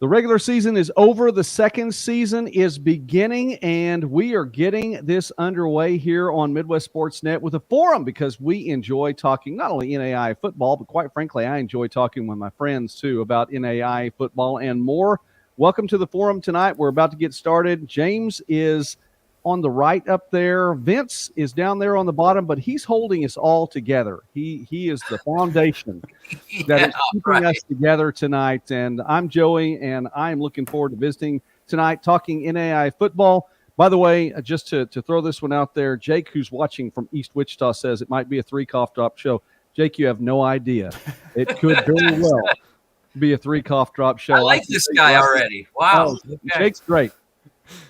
The regular season is over. The second season is beginning, and we are getting this underway here on Midwest Sports Net with a forum because we enjoy talking not only NAIA football, but quite frankly, I enjoy talking with my friends too about NAIA football and more. Welcome to the forum tonight. We're about to get started. James is on the right up there. Vince is down there on the bottom, but he's holding us all together. He is the foundation that is keeping us together tonight. And I'm Joey, and I'm looking forward to visiting tonight, talking NAIA football. By the way, just to throw this one out there, Jake, who's watching from East Wichita, says it might be a 3 cough drop show. Jake, you have no idea. It could very well be a 3 cough drop show. I like this guy already. Wow. Oh, okay. Jake's great.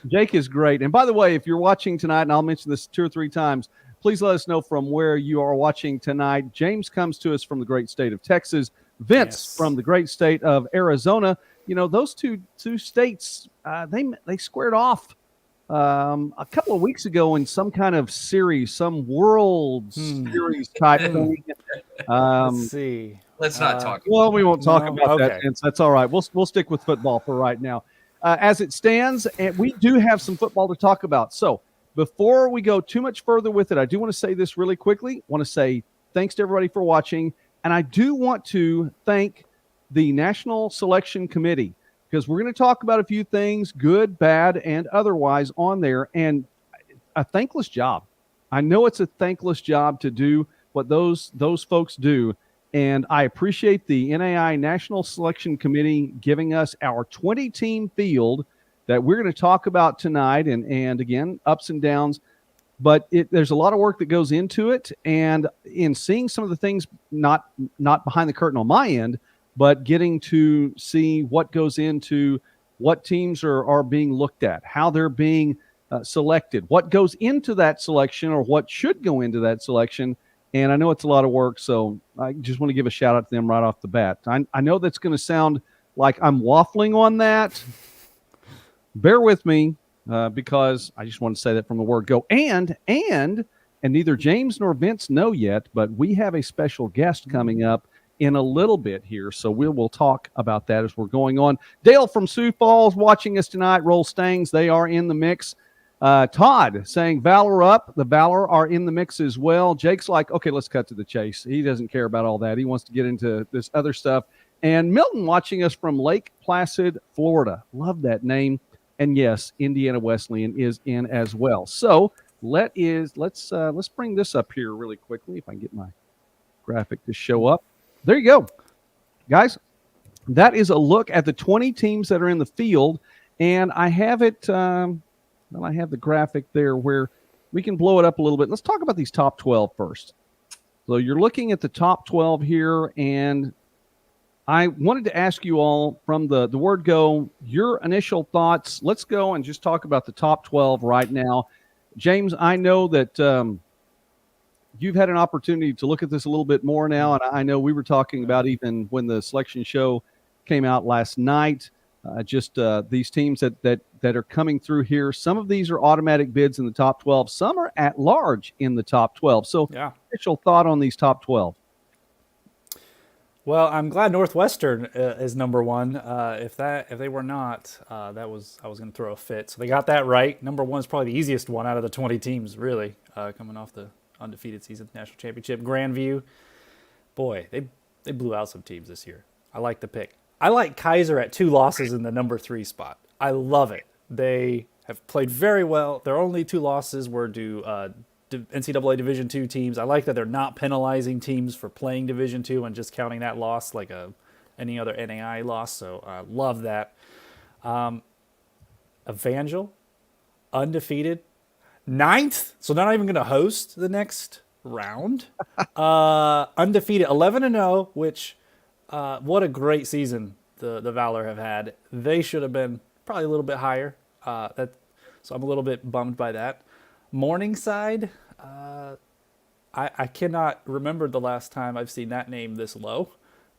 Jake is great. And by the way, if you're watching tonight, and I'll mention this 2 or 3 times, please let us know from where you are watching tonight. James comes to us from the great state of Texas. Vince from the great state of Arizona. You know, those two states, they squared off a couple of weeks ago in some kind of series, some World Series type thing. Let's see. Let's not talk. Well, we won't talk about that, Vince. That's all right. We'll stick with football for right now. As it stands, and we do have some football to talk about. So before we go too much further with it, I do want to say this really quickly. I want to say thanks to everybody for watching. And I do want to thank the National Selection Committee because we're going to talk about a few things, good, bad, and otherwise on there. And a thankless job. I know it's a thankless job to do what those folks do. And I appreciate the NAIA National Selection Committee giving us our 20-team field that we're going to talk about tonight. And again, ups and downs. But there's a lot of work that goes into it. And in seeing some of the things, not behind the curtain on my end, but getting to see what goes into what teams are being looked at, how they're being selected, what goes into that selection or what should go into that selection. And I know it's a lot of work, so I just want to give a shout-out to them right off the bat. I know that's going to sound like I'm waffling on that. Bear with me because I just want to say that from the word go. And neither James nor Vince know yet, but we have a special guest coming up in a little bit here, so we'll talk about that as we're going on. Dale from Sioux Falls watching us tonight. Roll Stangs, they are in the mix. Todd saying Valor up. The Valor are in the mix as well. Jake's like, okay, let's cut to the chase. He doesn't care about all that. He wants to get into this other stuff. And Milton watching us from Lake Placid, Florida. Love that name. And yes, Indiana Wesleyan is in as well. So let's bring this up here really quickly if I can get my graphic to show up. There you go. Guys, that is a look at the 20 teams that are in the field. And I have it I have the graphic there where we can blow it up a little bit. Let's talk about these top 12 first. So you're looking at the top 12 here, and I wanted to ask you all from the word go, your initial thoughts. Let's go and just talk about the top 12 right now. James, I know that you've had an opportunity to look at this a little bit more now, and I know we were talking about even when the selection show came out last night, these teams that are coming through here. Some of these are automatic bids in the top 12. Some are at large in the top 12. So initial thought on these top 12. Well, I'm glad Northwestern is number one. If they were not, I was going to throw a fit. So they got that right. Number one is probably the easiest one out of the 20 teams, really, coming off the undefeated season, national championship. Grandview, boy, they blew out some teams this year. I like the pick. I like Kaiser at 2 losses in the number 3 spot. I love it. They have played very well. Their only 2 losses were to NCAA Division II teams. I like that they're not penalizing teams for playing Division II and just counting that loss like any other NAIA loss. So I love that. Evangel, undefeated, 9th. So they're not even going to host the next round. Undefeated, 11-0, which what a great season the Valor have had. They should have been probably a little bit higher. So I'm a little bit bummed by that. Morningside, I cannot remember the last time I've seen that name this low.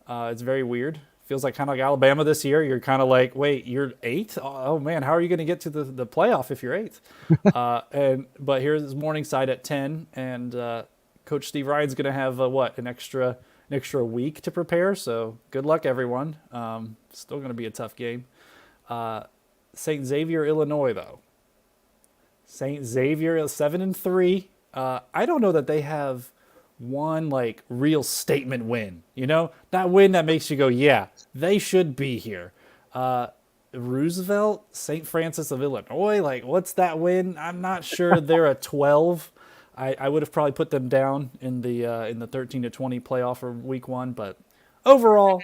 It's very weird. Feels like kind of like Alabama this year. You're kind of like, wait, you're 8th? Oh man, how are you going to get to the playoff if you're 8th? But here's Morningside at 10, and Coach Steve Ryan's going to have an extra extra week to prepare. So good luck, everyone. Still going to be a tough game. St. Xavier, Illinois, though. St. Xavier 7-3. I don't know that they have one like real statement win. You know, that win that makes you go, yeah, they should be here. Roosevelt, St. Francis of Illinois, like what's that win? I'm not sure. They're a 12. I would have probably put them down in the 13-20 playoff for week 1, but overall,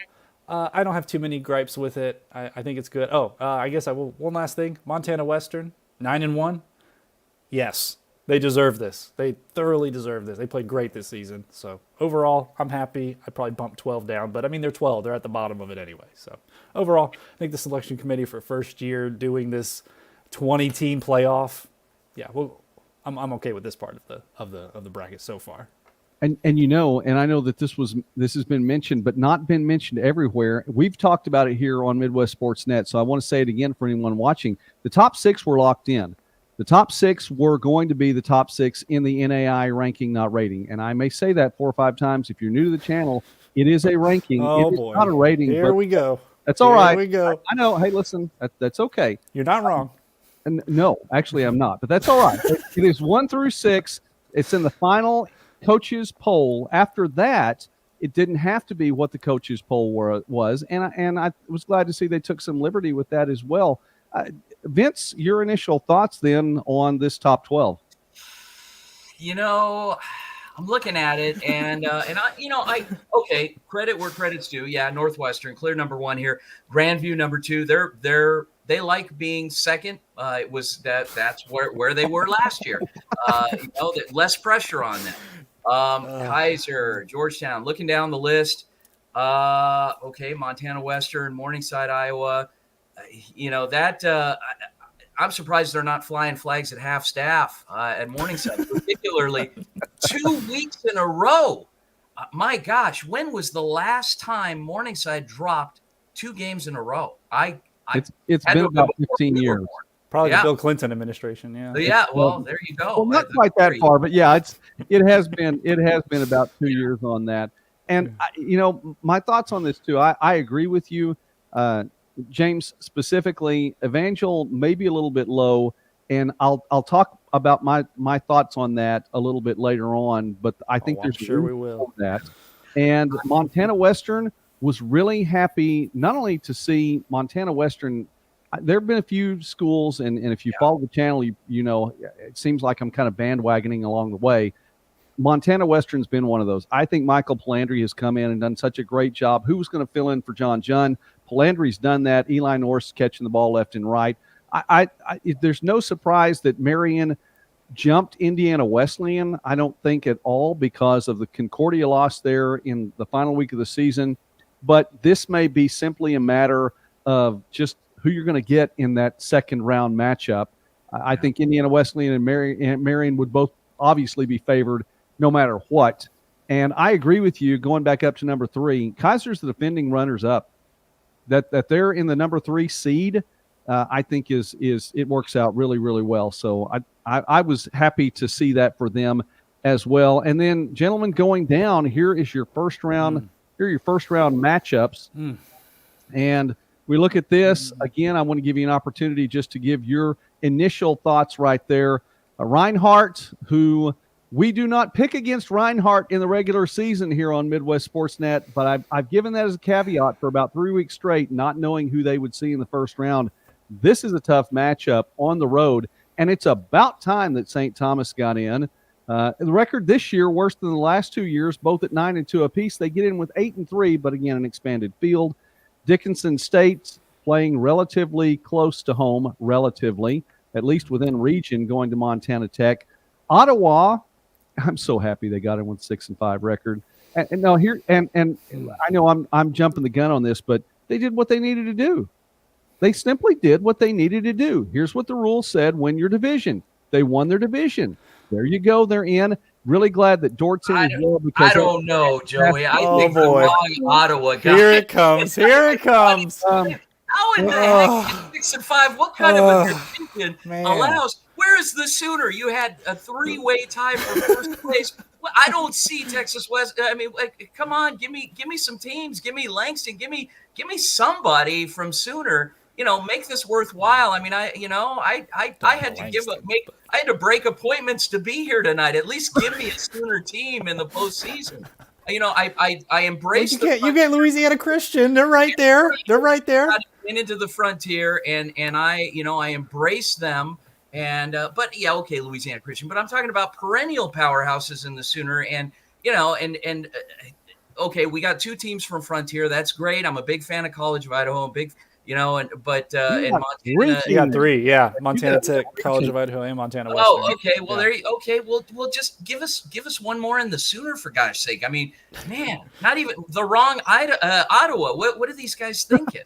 I don't have too many gripes with it. I think it's good. I guess I will. One last thing: Montana Western 9-1. Yes, they deserve this. They thoroughly deserve this. They played great this season. So overall, I'm happy. I probably bumped 12 down, but I mean they're 12. They're at the bottom of it anyway. So overall, I think the selection committee for first year doing this 20-team playoff, yeah, well, I'm okay with this part of the bracket so far. And I know that this has been mentioned, but not been mentioned everywhere. We've talked about it here on Midwest Sports Net, so I want to say it again for anyone watching. The top 6 were locked in. The top 6 were going to be the top 6 in the NAIA ranking, not rating. And I may say that 4 or 5 times. If you're new to the channel, it is a ranking. Oh, it is boy. not a rating. Here we go. That's all right. Here we go. I know. Hey, listen, that's okay. You're not wrong. And no, actually, I'm not. But that's all right. It is 1 through 6. It's in the final coaches poll. After that, it didn't have to be what the coaches poll was. And I was glad to see they took some liberty with that as well. Vince, your initial thoughts then on this top 12? I'm looking at it, and okay, credit where credit's due. Yeah, Northwestern, clear number 1 here. Grandview number 2. They like being second. It was that's where they were last year. That less pressure on them. Kaiser, Georgetown, looking down the list. Okay, Montana Western, Morningside, Iowa. I'm surprised they're not flying flags at half staff at Morningside, particularly 2 weeks in a row. My gosh, when was the last time Morningside dropped 2 games in a row? It's been about 15 years. Probably the Bill Clinton administration. Yeah. Yeah. Well, there you go. Well, not quite that far, but yeah, it has been about 2 years on that. And my thoughts on this too. I agree with you. James, specifically, Evangel maybe a little bit low, and I'll talk about my thoughts on that a little bit later on. But I think I'm sure we will. That. And Montana Western was really happy not only to see Montana Western. There have been a few schools, and if you follow the channel, you know it seems like I'm kind of bandwagoning along the way. Montana Western's been one of those. I think Michael Palandri has come in and done such a great job. Who was going to fill in for John Junn? Palandri's done that. Eli Norris catching the ball left and right. There's no surprise that Marion jumped Indiana Wesleyan. I don't think at all because of the Concordia loss there in the final week of the season. But this may be simply a matter of just who you're going to get in that second round matchup. I think Indiana Wesleyan and Marion would both obviously be favored no matter what. And I agree with you going back up to number 3. Kaiser's the defending runners up. That they're in the number 3 seed, I think is it works out really, really well. So I was happy to see that for them as well. And then, gentlemen, going down, here is your first round. Here are your first round matchups. And we look at this again. I want to give you an opportunity just to give your initial thoughts right there. Reinhardt, who we do not pick against Reinhardt in the regular season here on Midwest Sportsnet, but I've given that as a caveat for about 3 weeks straight, not knowing who they would see in the first round. This is a tough matchup on the road, and it's about time that St. Thomas got in. The record this year worse than the last 2 years, both at 9-2 apiece. They get in with 8-3, but again, an expanded field. Dickinson State playing relatively close to home, relatively, at least within region, going to Montana Tech. Ottawa, I'm so happy they got in with 6-5 record. And now here, and I know I'm jumping the gun on this, but they did what they needed to do. They simply did what they needed to do. Here's what the rules said: win your division. They won their division. There you go. They're in. Really glad that Dort's in as well. Because I don't know, Joey. I think the wrong Ottawa guy. Here it comes. Here it comes. How in the heck is 6-5? What kind of a division allows? Where is the Sooner? You had a 3-way tie for first place Well, I don't see Texas West. I mean, like, come on, give me some teams. Give me Langston. Give me somebody from Sooner. Make this worthwhile. I mean, I had to I had to break appointments to be here tonight. At least give me a Sooner team in the postseason. I embrace. You get Louisiana Christian. They're right there. They're right there. Into the Frontier, and I embrace them. And but yeah, okay, Louisiana Christian. But I'm talking about perennial powerhouses in the Sooner, and okay, we got 2 teams from Frontier. That's great. I'm a big fan of College of Idaho. I'm big, and Montana. You got 3, yeah. Montana Tech, College of Idaho, and Montana Western. Oh, okay. Well, okay. Well, just give us one more in the Sooner, for gosh sake. I mean, man, not even the wrong Ottawa. What are these guys thinking?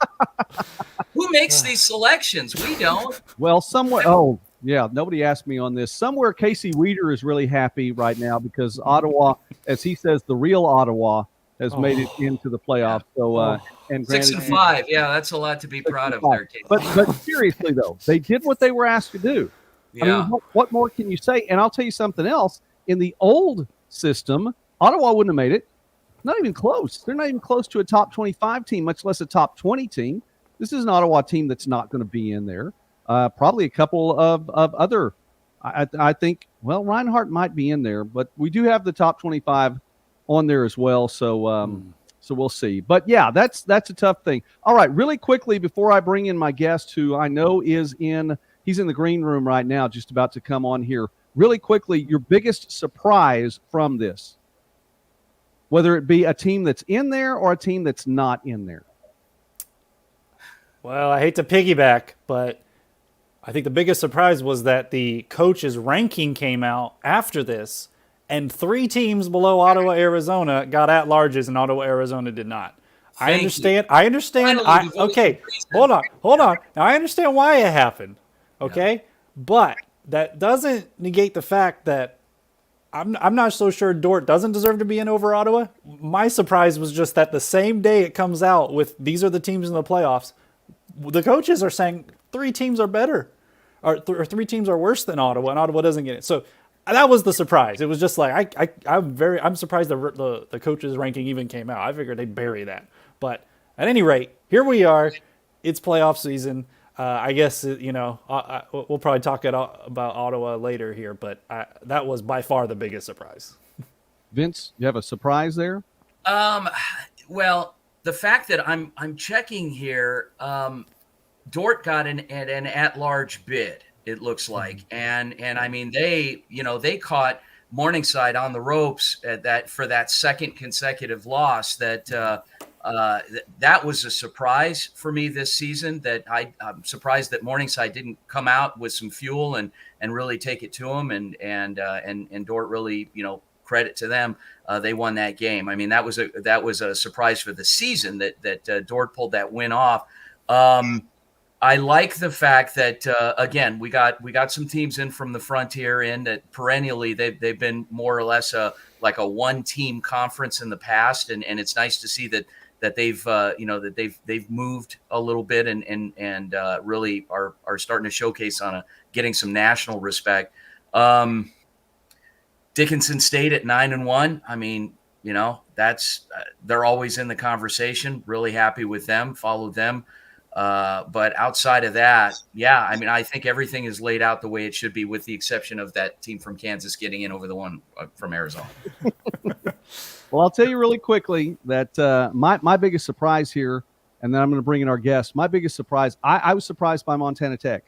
Who makes these selections? We don't. Well, somewhere. Oh, yeah. Nobody asked me on this. Somewhere, Casey Weeder is really happy right now because Ottawa, as he says, the real Ottawa has made it into the playoffs. So, and 6-5. Yeah, that's a lot to be proud of there, Casey. But seriously though, they did what they were asked to do. Yeah. I mean, what more can you say? And I'll tell you something else. In the old system, Ottawa wouldn't have made it. Not even close. They're not even close to a top 25 team, much less a top 20 team. This is an Ottawa team that's not going to be in there. Probably a couple of other. I think. Well, Reinhardt might be in there, but we do have the top 25 on there as well. So so we'll see. But yeah, that's a tough thing. All right, really quickly before I bring in my guest, who I know he's in the green room right now, just about to come on here. Really quickly, your biggest surprise from this, whether it be a team that's in there or a team that's not in there. Well, I hate to piggyback, but I think the biggest surprise was that the coach's ranking came out after this, and 3 teams below Ottawa, Arizona got at-larges, and Ottawa, Arizona did not. I understand. Okay, hold on. Now, I understand why it happened, okay? Yeah. But that doesn't negate the fact that I'm not so sure Dort doesn't deserve to be in over Ottawa. My surprise was just that the same day it comes out with these are the teams in the playoffs, the coaches are saying 3 teams are better, or 3 teams are worse than Ottawa, and Ottawa doesn't get it. So that was the surprise. It was just like I'm surprised the coaches ranking even came out. I figured they'd bury that, but at any rate, here we are. It's playoff season. I guess we'll probably talk about Ottawa later here, but that was by far the biggest surprise. Vince, you have a surprise there? Well, the fact that I'm checking here, Dort got an at-large bid, it looks like, and I mean they caught Morningside on the ropes for that second consecutive loss. That was a surprise for me this season. That I'm surprised that Morningside didn't come out with some fuel and really take it to them, and Dort really, credit to them. They won that game. I mean, that was a surprise for the season that Dort pulled that win off. I like the fact that again we got some teams in from the Frontier in that perennially they've been more or less like a 1-team conference in the past, and it's nice to see that they've moved a little bit and really are starting to showcase on getting some national respect. Dickinson State at 9-1. I mean, that's they're always in the conversation. Really happy with them. Followed them. But outside of that, yeah, I mean, I think everything is laid out the way it should be, with the exception of that team from Kansas getting in over the one from Arizona. Well, I'll tell you really quickly that my biggest surprise here, and then I'm going to bring in our guest. My biggest surprise, I was surprised by Montana Tech.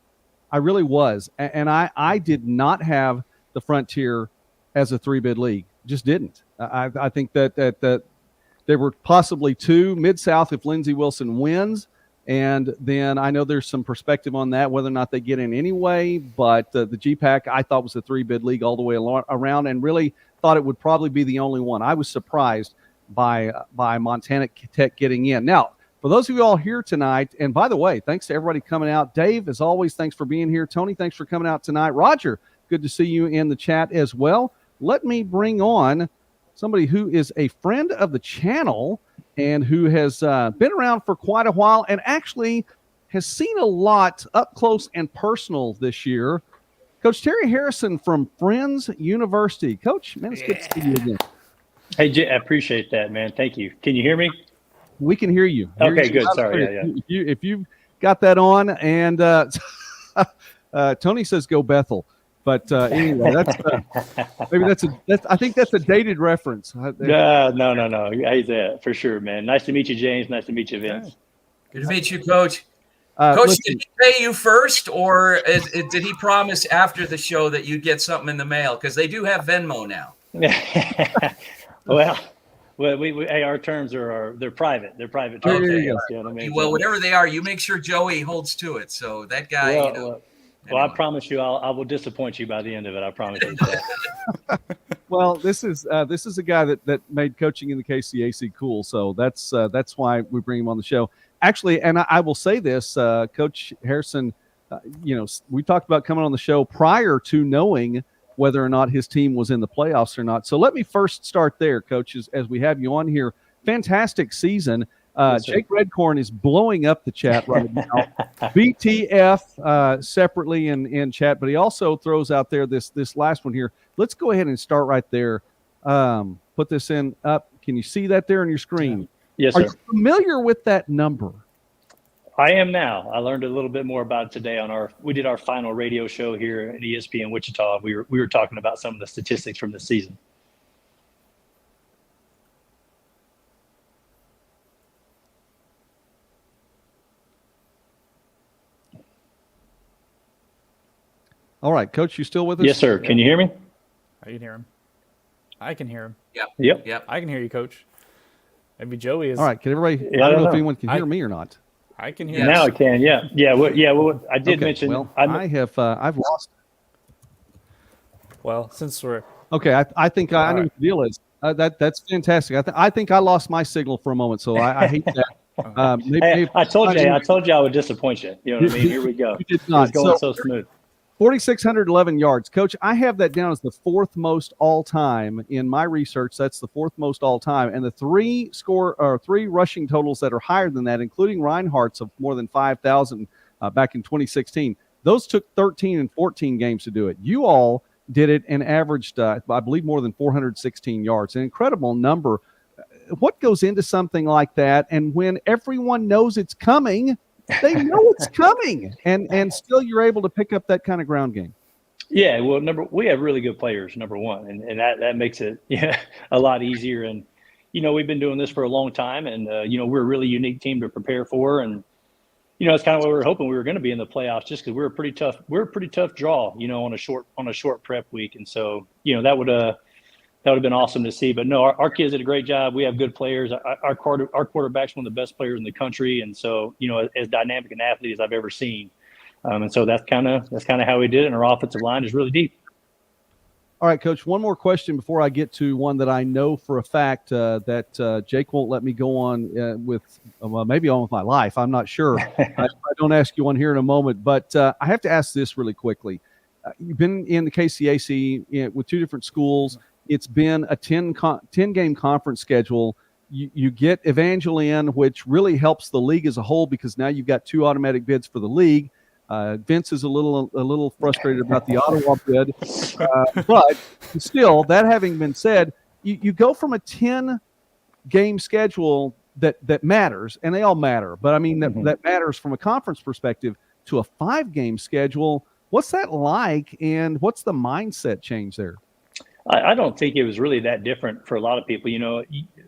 I really was. And I did not have the Frontier as a 3-bid league. Just didn't. I think that there were possibly 2 Mid-South if Lindsey Wilson wins. And then I know there's some perspective on that, whether or not they get in anyway. But the GPAC I thought was a 3-bid league all the way around, and really thought it would probably be the only one. I was surprised by Montana Tech getting in. Now, for those of you all here tonight, and by the way, thanks to everybody coming out. Dave, as always, thanks for being here. Tony, thanks for coming out tonight. Roger, good to see you in the chat as well. Let me bring on somebody who is a friend of the channel and who has been around for quite a while and actually has seen a lot up close and personal this year. Coach Terry Harrison from Friends University. Coach, man, it's good to see you again. Hey, Jay, I appreciate that, man. Thank you. Can you hear me? We can hear you. Okay, good. Sorry. Yeah. If you've got that on, and Tony says go Bethel. But anyway, I think that's a dated reference. No. He's for sure, man. Nice to meet you, James. Nice to meet you, Vince. Good to meet you, Coach. Coach, did he pay you first, or did he promise after the show that you'd get something in the mail? Because they do have Venmo now. Well, our terms they're private. They're private terms. Okay. You know what I mean? Well, whatever they are, you make sure Joey holds to it. So that guy, Well, I promise you, I will disappoint you by the end of it. I promise you that. Well, this is a guy that made coaching in the KCAC cool. So that's why we bring him on the show. Actually, and I will say this, Coach Harrison, we talked about coming on the show prior to knowing whether or not his team was in the playoffs or not. So let me first start there, Coach, as we have you on here. Fantastic season. Yes, Jake Redcorn is blowing up the chat right now. BTF separately in chat, but he also throws out there this last one here. Let's go ahead and start right there. Put this in up. Can you see that there on your screen? Yes, sir. Are you familiar with that number? I am now. I learned a little bit more about it today we did our final radio show here at ESPN Wichita. We were talking about some of the statistics from the season. All right, Coach, you still with us? Yes, sir. Can you hear me? I can hear him. I can hear him. Yep. I can hear you, Coach. Maybe Joey is. All right. Can everybody? I don't know if anyone can hear me or not. I can hear. Now I can. Yeah. Well, I did mention. Well, I've lost. Well, since we're okay, I think I know what the deal is. That's fantastic. I think I lost my signal for a moment, so I hate that. Maybe I told you I would disappoint you. You know what I mean? Here we go. You did not. It's going so smooth. 4,611 yards. Coach, I have that down as the fourth most all-time in my research. That's the fourth most all-time. And the three rushing totals that are higher than that, including Reinhardt's of more than 5,000 back in 2016, those took 13 and 14 games to do it. You all did it and averaged, I believe, more than 416 yards. An incredible number. What goes into something like that? And when everyone knows it's coming, they know it's coming, and still you're able to pick up that kind of ground game. Yeah, well, we have really good players, number one, and that makes it a lot easier. And we've been doing this for a long time, and we're a really unique team to prepare for. And it's kind of what we were hoping we were going to be in the playoffs, just because we're a pretty tough draw, on a short prep week. And so that would have been awesome to see. But no, our kids did a great job. We have good players. Our quarterback's one of the best players in the country, and so as dynamic an athlete as I've ever seen. And so that's kind of how we did it. And our offensive line is really deep. All right, Coach. One more question before I get to one that I know for a fact that Jake won't let me go on with. Maybe on with my life. I'm not sure. I don't ask you one here in a moment, but I have to ask this really quickly. You've been in the KCAC with two different schools. It's been a 10-game conference schedule. You get Evangeline, which really helps the league as a whole because now you've got two automatic bids for the league. Vince is a little frustrated about the Ottawa bid, but still, that having been said, you go from a 10-game schedule that matters, and they all matter, but I mean that matters from a conference perspective to a 5-game schedule. What's that like, and what's the mindset change there? I don't think it was really that different for a lot of people.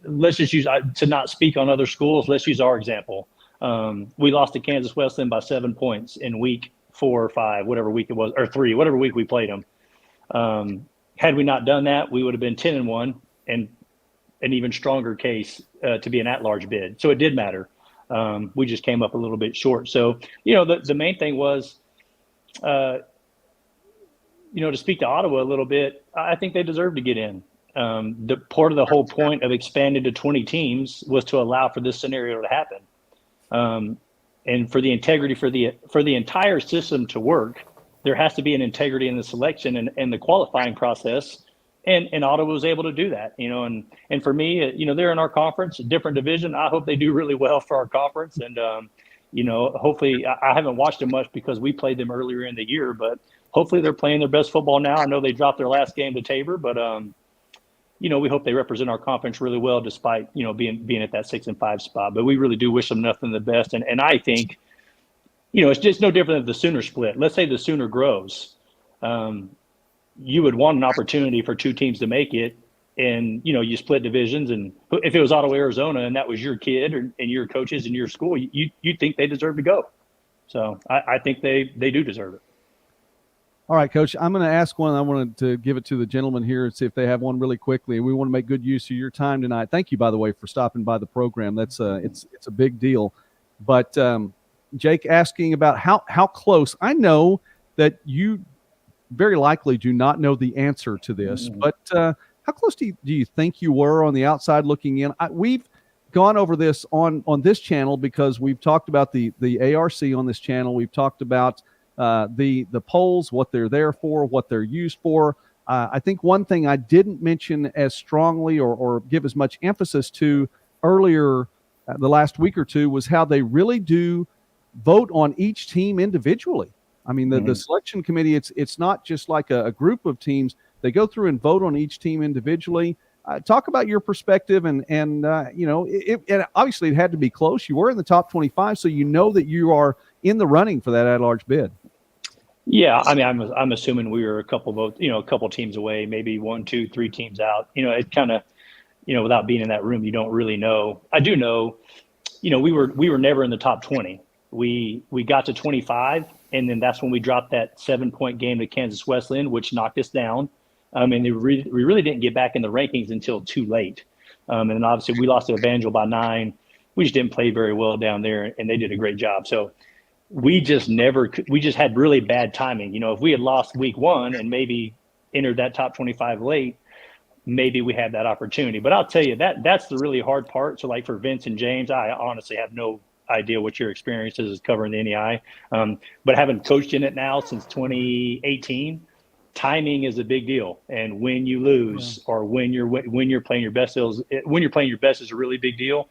Let's just use, to not speak on other schools, let's use our example. We lost to Kansas Wesleyan by 7 points in week 4 or 5, whatever week it was, or 3, whatever week we played them. Had we not done that, we would have been 10-1 and an even stronger case to be an at-large bid. So it did matter. We just came up a little bit short. So, the main thing was, to speak to Ottawa a little bit, I think they deserve to get in. The part of the whole point of expanding to 20 teams was to allow for this scenario to happen. And for the integrity for the entire system to work, there has to be an integrity in the selection and the qualifying process. And Ottawa was able to do that, and for me, they're in our conference, a different division. I hope they do really well for our conference. And, hopefully I haven't watched them much because we played them earlier in the year, but hopefully they're playing their best football now. I know they dropped their last game to Tabor, but we hope they represent our conference really well, despite being at that 6-5 spot. But we really do wish them nothing but the best. And I think, it's just no different than the Sooner split. Let's say the Sooner grows. You would want an opportunity for two teams to make it, and you split divisions. And if it was Ottawa, Arizona, and that was your kid and your coaches and your school, you think they deserve to go. So I think they do deserve it. All right, Coach, I'm going to ask one. I wanted to give it to the gentleman here and see if they have one really quickly. We want to make good use of your time tonight. Thank you, by the way, for stopping by the program. That's it's a big deal. But Jake asking about how close. I know that you very likely do not know the answer to this, but how close do you think you were on the outside looking in? We've gone over this on this channel because we've talked about the ARC on this channel. We've talked about the polls, what they're there for, what they're used for. I think one thing I didn't mention as strongly or give as much emphasis to earlier the last week or two was how they really do vote on each team individually. I mean, the selection committee, it's not just like a group of teams. They go through and vote on each team individually. Talk about your perspective, and obviously it had to be close. You were in the top 25, so you know that you are in the running for that at-large bid. Yeah, I mean, I'm assuming we were a couple votes, a couple teams away, maybe 1, 2, 3 teams out. It kind of, without being in that room, you don't really know. I do know, we were never in the top 20. We got to 25, and then that's when we dropped that 7-point game to Kansas Wesleyan, which knocked us down. And we really didn't get back in the rankings until too late. And then obviously we lost to Evangel by 9. We just didn't play very well down there, and they did a great job. So we just had really bad timing. If we had lost week 1 and maybe entered that top 25 late, maybe we had that opportunity. But I'll tell you, that's the really hard part. So like for Vince and James, I honestly have no idea what your experience is covering the NAIA. But having coached in it now since 2018, timing is a big deal. And when you lose or when you're playing your best is a really big deal.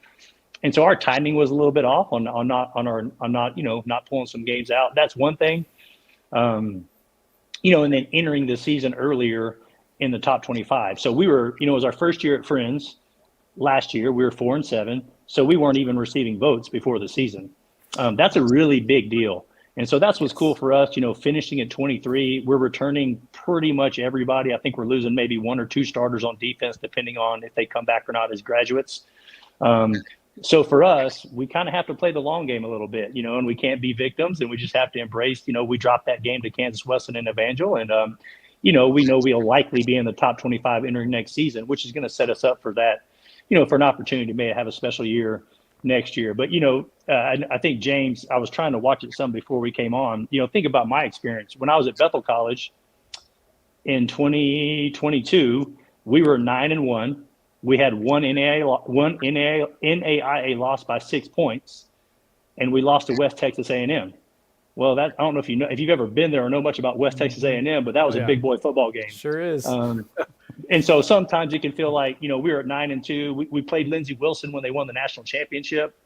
And so our timing was a little bit off on not pulling some games out. That's one thing. And then entering the season earlier in the top 25. So we were, it was our first year at Friends. Last year we were 4-7. So we weren't even receiving votes before the season. That's a really big deal. And so that's what's cool for us, finishing at 23. We're returning pretty much everybody. I think we're losing maybe 1 or 2 starters on defense, depending on if they come back or not as graduates. So for us, we kind of have to play the long game a little bit, and we can't be victims, and we just have to embrace, we dropped that game to Kansas Wesleyan and Evangel. And, we know we'll likely be in the top 25 entering next season, which is going to set us up for that, for an opportunity to maybe have a special year next year. But, I think, James, I was trying to watch it some before we came on. Think about my experience. When I was at Bethel College in 2022, we were 9-1. We had one NAIA loss by 6 points, and we lost to West Texas A&M. Well, I don't know if you've ever been there or know much about West Texas A&M, but that was a big boy football game. Sure is. And so sometimes you can feel like, we were at 9-2. We played Lindsey Wilson when they won the national championship.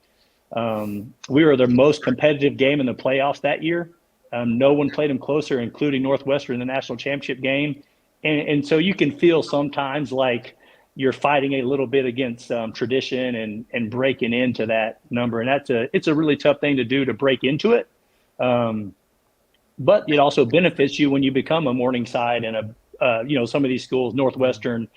We were their most competitive game in the playoffs that year. No one played them closer, including Northwestern in the national championship game. And so you can feel sometimes like you're fighting a little bit against tradition and breaking into that number. And it's a really tough thing to do, to break into it. But it also benefits you when you become a Morningside and some of these schools, Northwestern.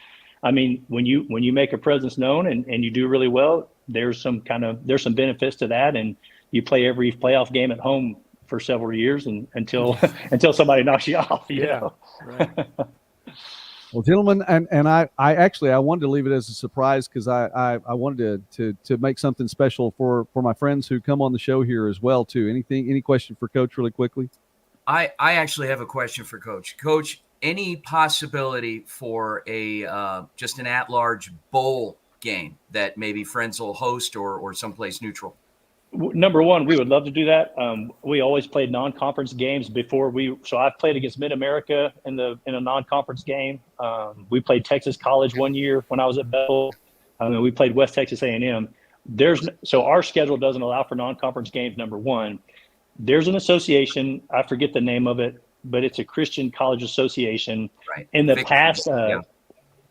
I mean, when you make a presence known and you do really well, there's some benefits to that. And you play every playoff game at home for several years until somebody knocks you off. You know? Right. Well, gentlemen, and I wanted to leave it as a surprise because I wanted to make something special for my friends who come on the show here as well too. Any question for Coach really quickly? I actually have a question for Coach. Coach, any possibility for just an at-large bowl game that maybe Friends will host or someplace neutral? Number one, we would love to do that. We always played non-conference games before so I've played against Mid-America in a non-conference game. We played Texas College one year when I was at Bethel. We played West Texas A&M. So our schedule doesn't allow for non-conference games, number one. There's an association, I forget the name of it. but it's a Christian college association. Right. In the Victory past, Bowl,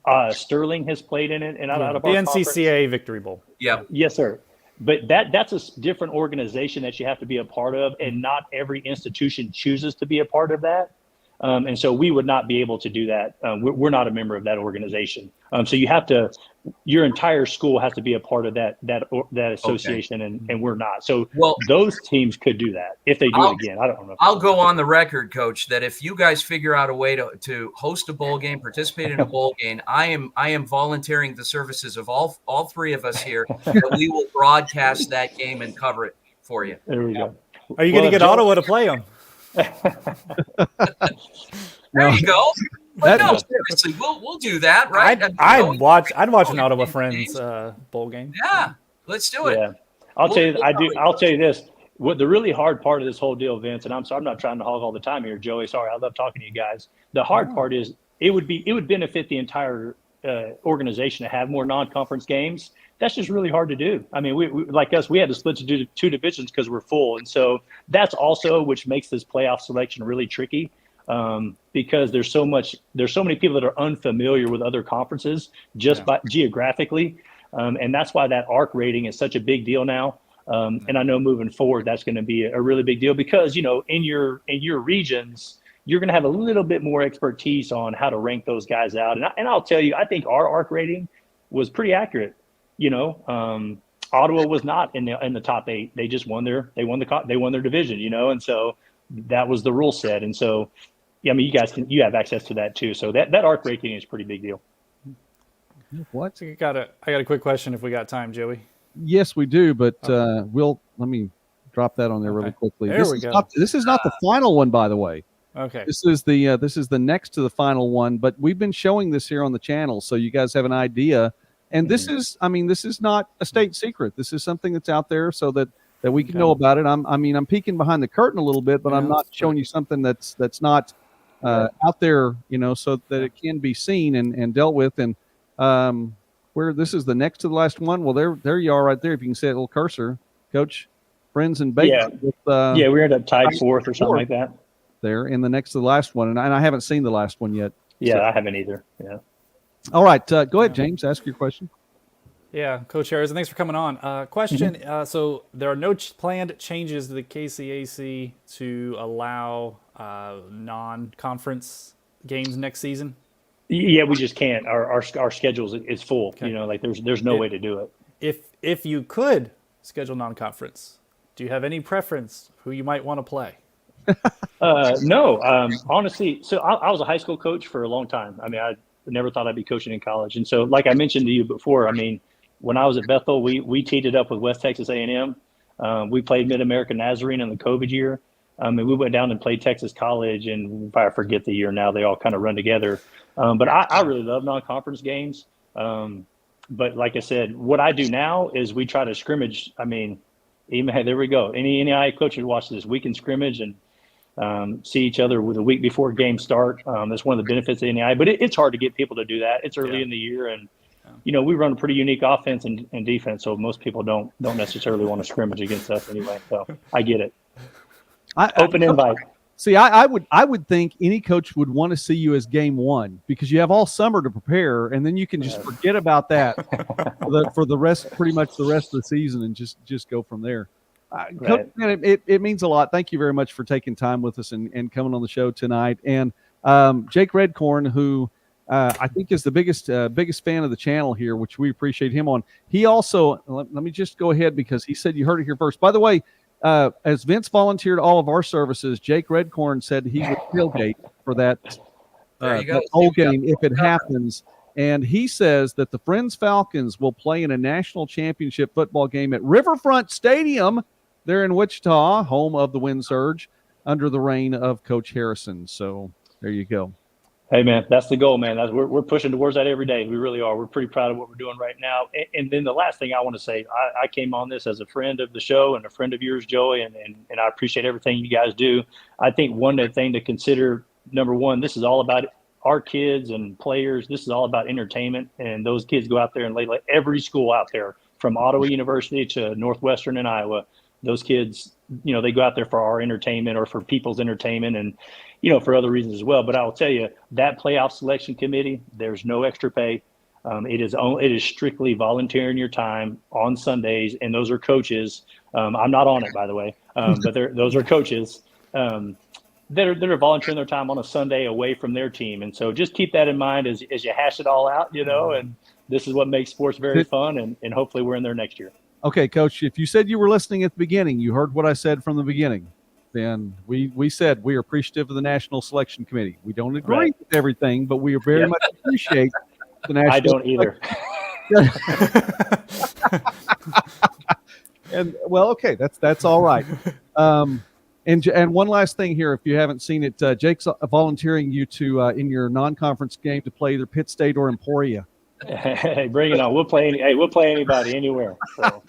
yeah. Sterling has played in it and out of the our NCCA conference. Victory Bowl. Yeah. Yes, sir. But that's a different organization that you have to be a part of, and not every institution chooses to be a part of that. And so we would not be able to do that. We're not a member of that organization. So you have to, your entire school has to be a part of that association, and we're not. So those teams could do that if they do it again. I don't know. I'll go on the record, Coach, that if you guys figure out a way to host a bowl game, participate in a bowl game, I am volunteering the services of all three of us here that we will broadcast that game and cover it for you. There we go. Are you going to get Ottawa to play them? There you go. But no, seriously, we'll do that, right? I'd watch an Ottawa Friends bowl game. Yeah, let's do it. Yeah, I'll tell you this. What the really hard part of this whole deal, Vince, and I'm sorry, I'm not trying to hog all the time here, Joey. Sorry, I love talking to you guys. The hard part is it would benefit the entire organization to have more non-conference games. That's just really hard to do. I mean, we like us, we had to split to two divisions because we're full. And so that's also which makes this playoff selection really tricky, because there's so many people that are unfamiliar with other conferences just by geographically. And that's why that ARC rating is such a big deal now. And I know moving forward, that's going to be a really big deal because, you know, in your regions, you're going to have a little bit more expertise on how to rank those guys out. And I'll tell you, I think our ARC rating was pretty accurate. You know, Ottawa was not in the top 8. They just won their division, you know, and so that was the rule set. And so, yeah, I mean, you have access to that too. So that ARC rating is a pretty big deal. What? I got a quick question if we got time, Joey. Yes, we do, but let me drop that on there really quickly. There we go. This is not the final one, by the way. Okay. This is the next to the final one, but we've been showing this here on the channel, so you guys have an idea. And this is not a state secret. This is something that's out there so that we can know about it. I'm peeking behind the curtain a little bit, but I'm not showing you something that's not out there, you know, so that it can be seen and dealt with. And where this is the next to the last one. Well, there you are right there. If you can see that little cursor, Coach, Friends and Bacon. Yeah. We ended up tied 4th or something like that. There in the next to the last one, and I haven't seen the last one yet. Yeah, so. I haven't either. Yeah. All right, go ahead, James. Ask your question. Yeah, Coach Harrison, thanks for coming on. Question: so there are no planned changes to the KCAC to allow non-conference games next season? Yeah, we just can't. Our schedule is full. Okay. You know, like there's no way to do it. If you could schedule non-conference, do you have any preference who you might want to play? No, honestly. So I was a high school coach for a long time. I mean, I never thought I'd be coaching in college. And so, like I mentioned to you before, I mean, when I was at Bethel, we teamed it up with West Texas A&M. We played Mid-American Nazarene in the COVID year. And we went down and played Texas College, and I forget the year now. They all kind of run together. But I really love non-conference games. But like I said, what I do now is we try to scrimmage. I mean, there we go. Any NAIA coach who watches this, we can scrimmage and see each other with a week before games start. That's one of the benefits of NAIA. But it's hard to get people to do that. It's early in the year, and you know, we run a pretty unique offense and defense, so most people don't necessarily want to scrimmage against us anyway. So I get it. Open invite. See, I would think any coach would want to see you as game one because you have all summer to prepare, and then you can just forget about that for the rest, pretty much the rest of the season, and just go from there. Coach, man, it means a lot. Thank you very much for taking time with us and coming on the show tonight. And Jake Redcorn, who I think is the biggest fan of the channel here, which we appreciate him on. He also let me just go ahead because he said you heard it here first. By the way, as Vince volunteered all of our services, Jake Redcorn said he would tailgate for that whole game if it happens. And he says that the Friends Falcons will play in a national championship football game at Riverfront Stadium there in Wichita, home of the Wind Surge, under the reign of Coach Harrison. So there you go. Hey, man, that's the goal, man. We're pushing towards that every day. We really are. We're pretty proud of what we're doing right now. And then the last thing I want to say, I came on this as a friend of the show and a friend of yours, Joey, and I appreciate everything you guys do. I think one thing to consider, number one, this is all about our kids and players. This is all about entertainment, and those kids go out there and every school out there, from Ottawa University to Northwestern and Iowa, those kids, they go out there for our entertainment or for people's entertainment and, for other reasons as well. But I will tell you that playoff selection committee, there's no extra pay. It is strictly volunteering your time on Sundays, and those are coaches. I'm not on it, by the way, but those are coaches that are volunteering their time on a Sunday away from their team. And so just keep that in mind as you hash it all out, and this is what makes sports very fun, and hopefully we're in there next year. Okay, Coach, if you said you were listening at the beginning, you heard what I said from the beginning. Then we said we are appreciative of the National Selection Committee. We don't agree with everything, but we very much appreciate the National I don't either. And well, okay, that's all right. And one last thing here, if you haven't seen it, Jake's volunteering you to in your non-conference game to play either Pitt State or Emporia. Hey, bring it on. We'll play anybody anywhere. So.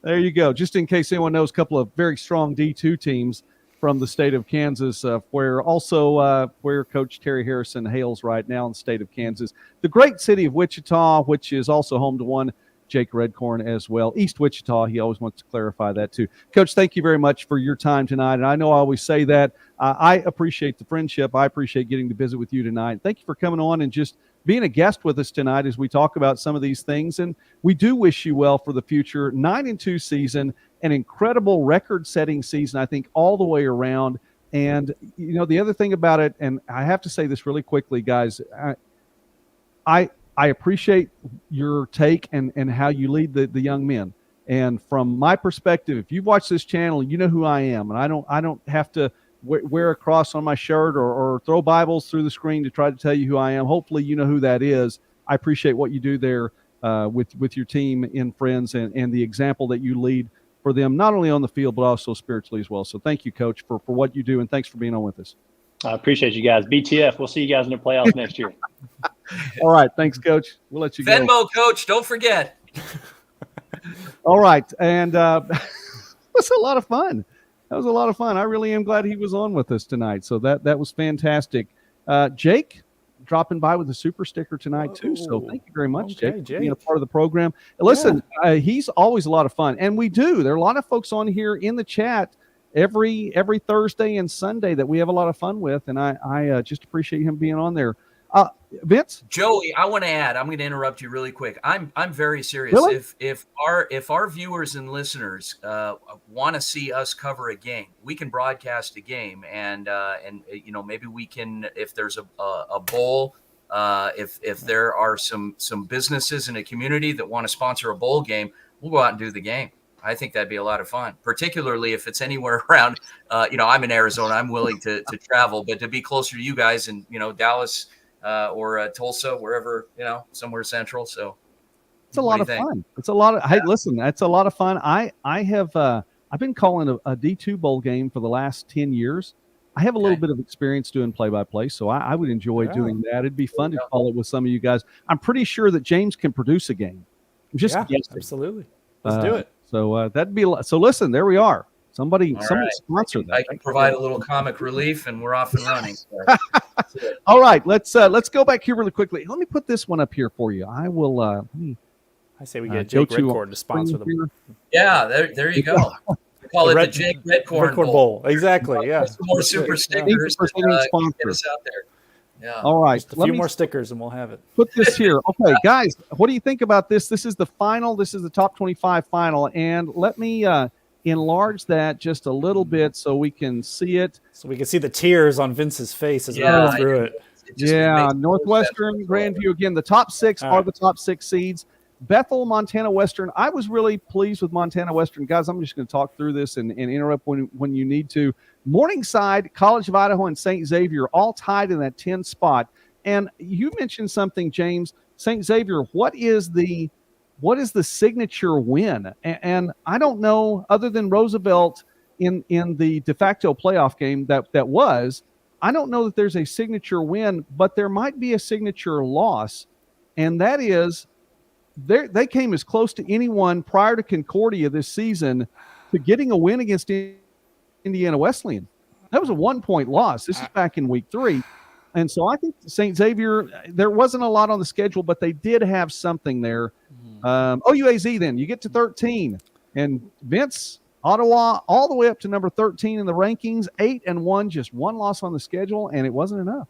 There you go. Just in case anyone knows, a couple of very strong D2 teams from the state of Kansas, where Coach Terry Harrison hails right now in the state of Kansas. The great city of Wichita, which is also home to one Jake Redcorn as well. East Wichita, he always wants to clarify that too. Coach, thank you very much for your time tonight. And I know I always say that. I appreciate the friendship. I appreciate getting to visit with you tonight. Thank you for coming on and just being a guest with us tonight as we talk about some of these things. And we do wish you well for the future. 9-2 season, an incredible record-setting season, I think, all the way around. And, the other thing about it, and I have to say this really quickly, guys, I appreciate your take and how you lead the young men. And from my perspective, if you've watched this channel, you know who I am. And I don't have to wear a cross on my shirt or throw Bibles through the screen to try to tell you who I am. Hopefully you know who that is. I appreciate what you do there with your team and friends and the example that you lead for them, not only on the field, but also spiritually as well. So thank you, Coach, for what you do, and thanks for being on with us. I appreciate you guys. BTF, we'll see you guys in the playoffs next year. All right. Thanks, Coach. We'll let you go. Venmo, Coach. Don't forget. All right. And it was a lot of fun. That was a lot of fun. I really am glad he was on with us tonight. So that was fantastic. Jake dropping by with a super sticker tonight too. So thank you very much, Jake, for being a part of the program. Listen, he's always a lot of fun. And there are a lot of folks on here in the chat every Thursday and Sunday that we have a lot of fun with. And I just appreciate him being on there. Vince? Joey, I want to add, I'm going to interrupt you really quick. I'm very serious. Really? If our viewers and listeners want to see us cover a game, we can broadcast a game and maybe we can, if there's a bowl, if there are some businesses in a community that want to sponsor a bowl game, we'll go out and do the game. I think that'd be a lot of fun, particularly if it's anywhere around, I'm in Arizona, I'm willing to travel, but to be closer to you guys in, Dallas, or Tulsa, wherever, somewhere central. So it's a lot of fun. It's a lot of, hey, listen, that's a lot of fun. I have, I've been calling a D2 bowl game for the last 10 years. I have a little bit of experience doing play-by-play, so I would enjoy doing that. It'd be fun to call it with some of you guys. I'm pretty sure that James can produce a game. Just guessing. Absolutely. Let's do it. So that'd be, so listen, there we are. Somebody sponsor that. I can provide a little comic relief, and we're off and running. All right, let's go back here really quickly. Let me put this one up here for you. I will. I say we get Jake Redcorn to sponsor them. Yeah, there you go. We call it the Jake Redcorn Bowl. Exactly. Yeah. Some more super stickers. Get us out there. Yeah. All right. Just a few more stickers, and we'll have it. Put this here. Okay, guys, what do you think about this? This is the final. This is the top 25 final, and let me enlarge that just a little bit so we can see it. So we can see the tears on Vince's face as we go through it. Northwestern, Grandview. Again, the top six are the top 6 seeds. Bethel, Montana Western. I was really pleased with Montana Western. Guys, I'm just going to talk through this and interrupt when you need to. Morningside, College of Idaho, and St. Xavier all tied in that 10 spot. And you mentioned something, James. St. Xavier, what is the signature win? And I don't know, other than Roosevelt in the de facto playoff game that was, I don't know that there's a signature win, but there might be a signature loss. And that is, they came as close to anyone prior to Concordia this season to getting a win against Indiana Wesleyan. That was a 1-point loss. This is back in week 3. And so I think St. Xavier, there wasn't a lot on the schedule, but they did have something there. OUAZ then, you get to 13. And Vince, Ottawa all the way up to number 13 in the rankings, 8-1, just one loss on the schedule, and it wasn't enough.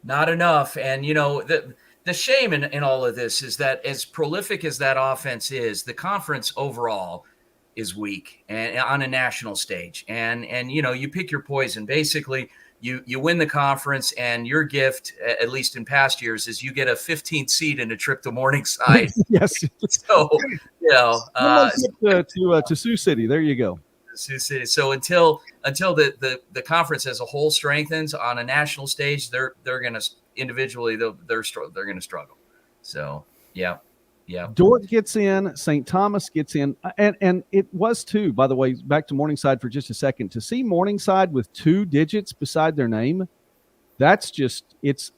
Not enough. And, the shame in all of this is that as prolific as that offense is, the conference overall is weak and on a national stage. And you pick your poison. Basically, you win the conference, and your gift, at least in past years, is you get a 15th seed and a trip to Morningside. Yes. So, to Sioux City. There you go. Sioux City. So until the conference as a whole strengthens on a national stage, they're going to individually they're going to struggle. So yeah. Dordt gets in, St. Thomas gets in, and it was too. By the way, back to Morningside for just a second. To see Morningside with 2 digits beside their name, that's just it's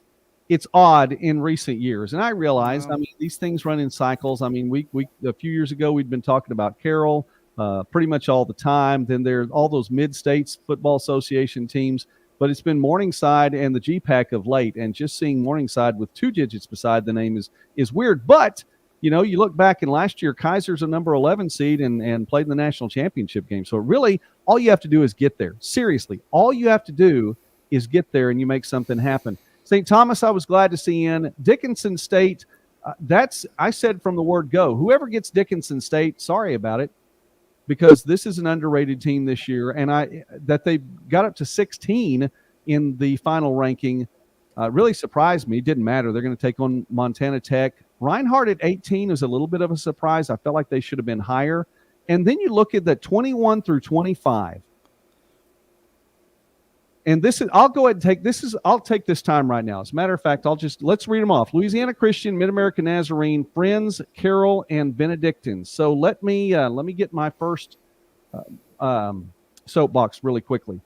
odd in recent years. And I realize, I mean, these things run in cycles. I mean, we a few years ago we'd been talking about Carroll pretty much all the time. Then there's all those mid-states football association teams, but it's been Morningside and the GPAC of late. And just seeing Morningside with 2 digits beside the name is weird. But you look back, and last year Kaiser's a number 11 seed and played in the national championship game. So really, all you have to do is get there. Seriously, all you have to do is get there, and you make something happen. St. Thomas, I was glad to see in. Dickinson State, I said from the word go, whoever gets Dickinson State, sorry about it, because this is an underrated team this year, and that they got up to 16 in the final ranking really surprised me. It didn't matter. They're going to take on Montana Tech. Reinhardt at 18 is a little bit of a surprise. I felt like they should have been higher. And then you look at the 21 through 25. And I'll take this time right now. As a matter of fact, let's read them off. Louisiana Christian, Mid-American Nazarene, Friends, Carroll, and Benedictine. So let me get my first soapbox really quickly.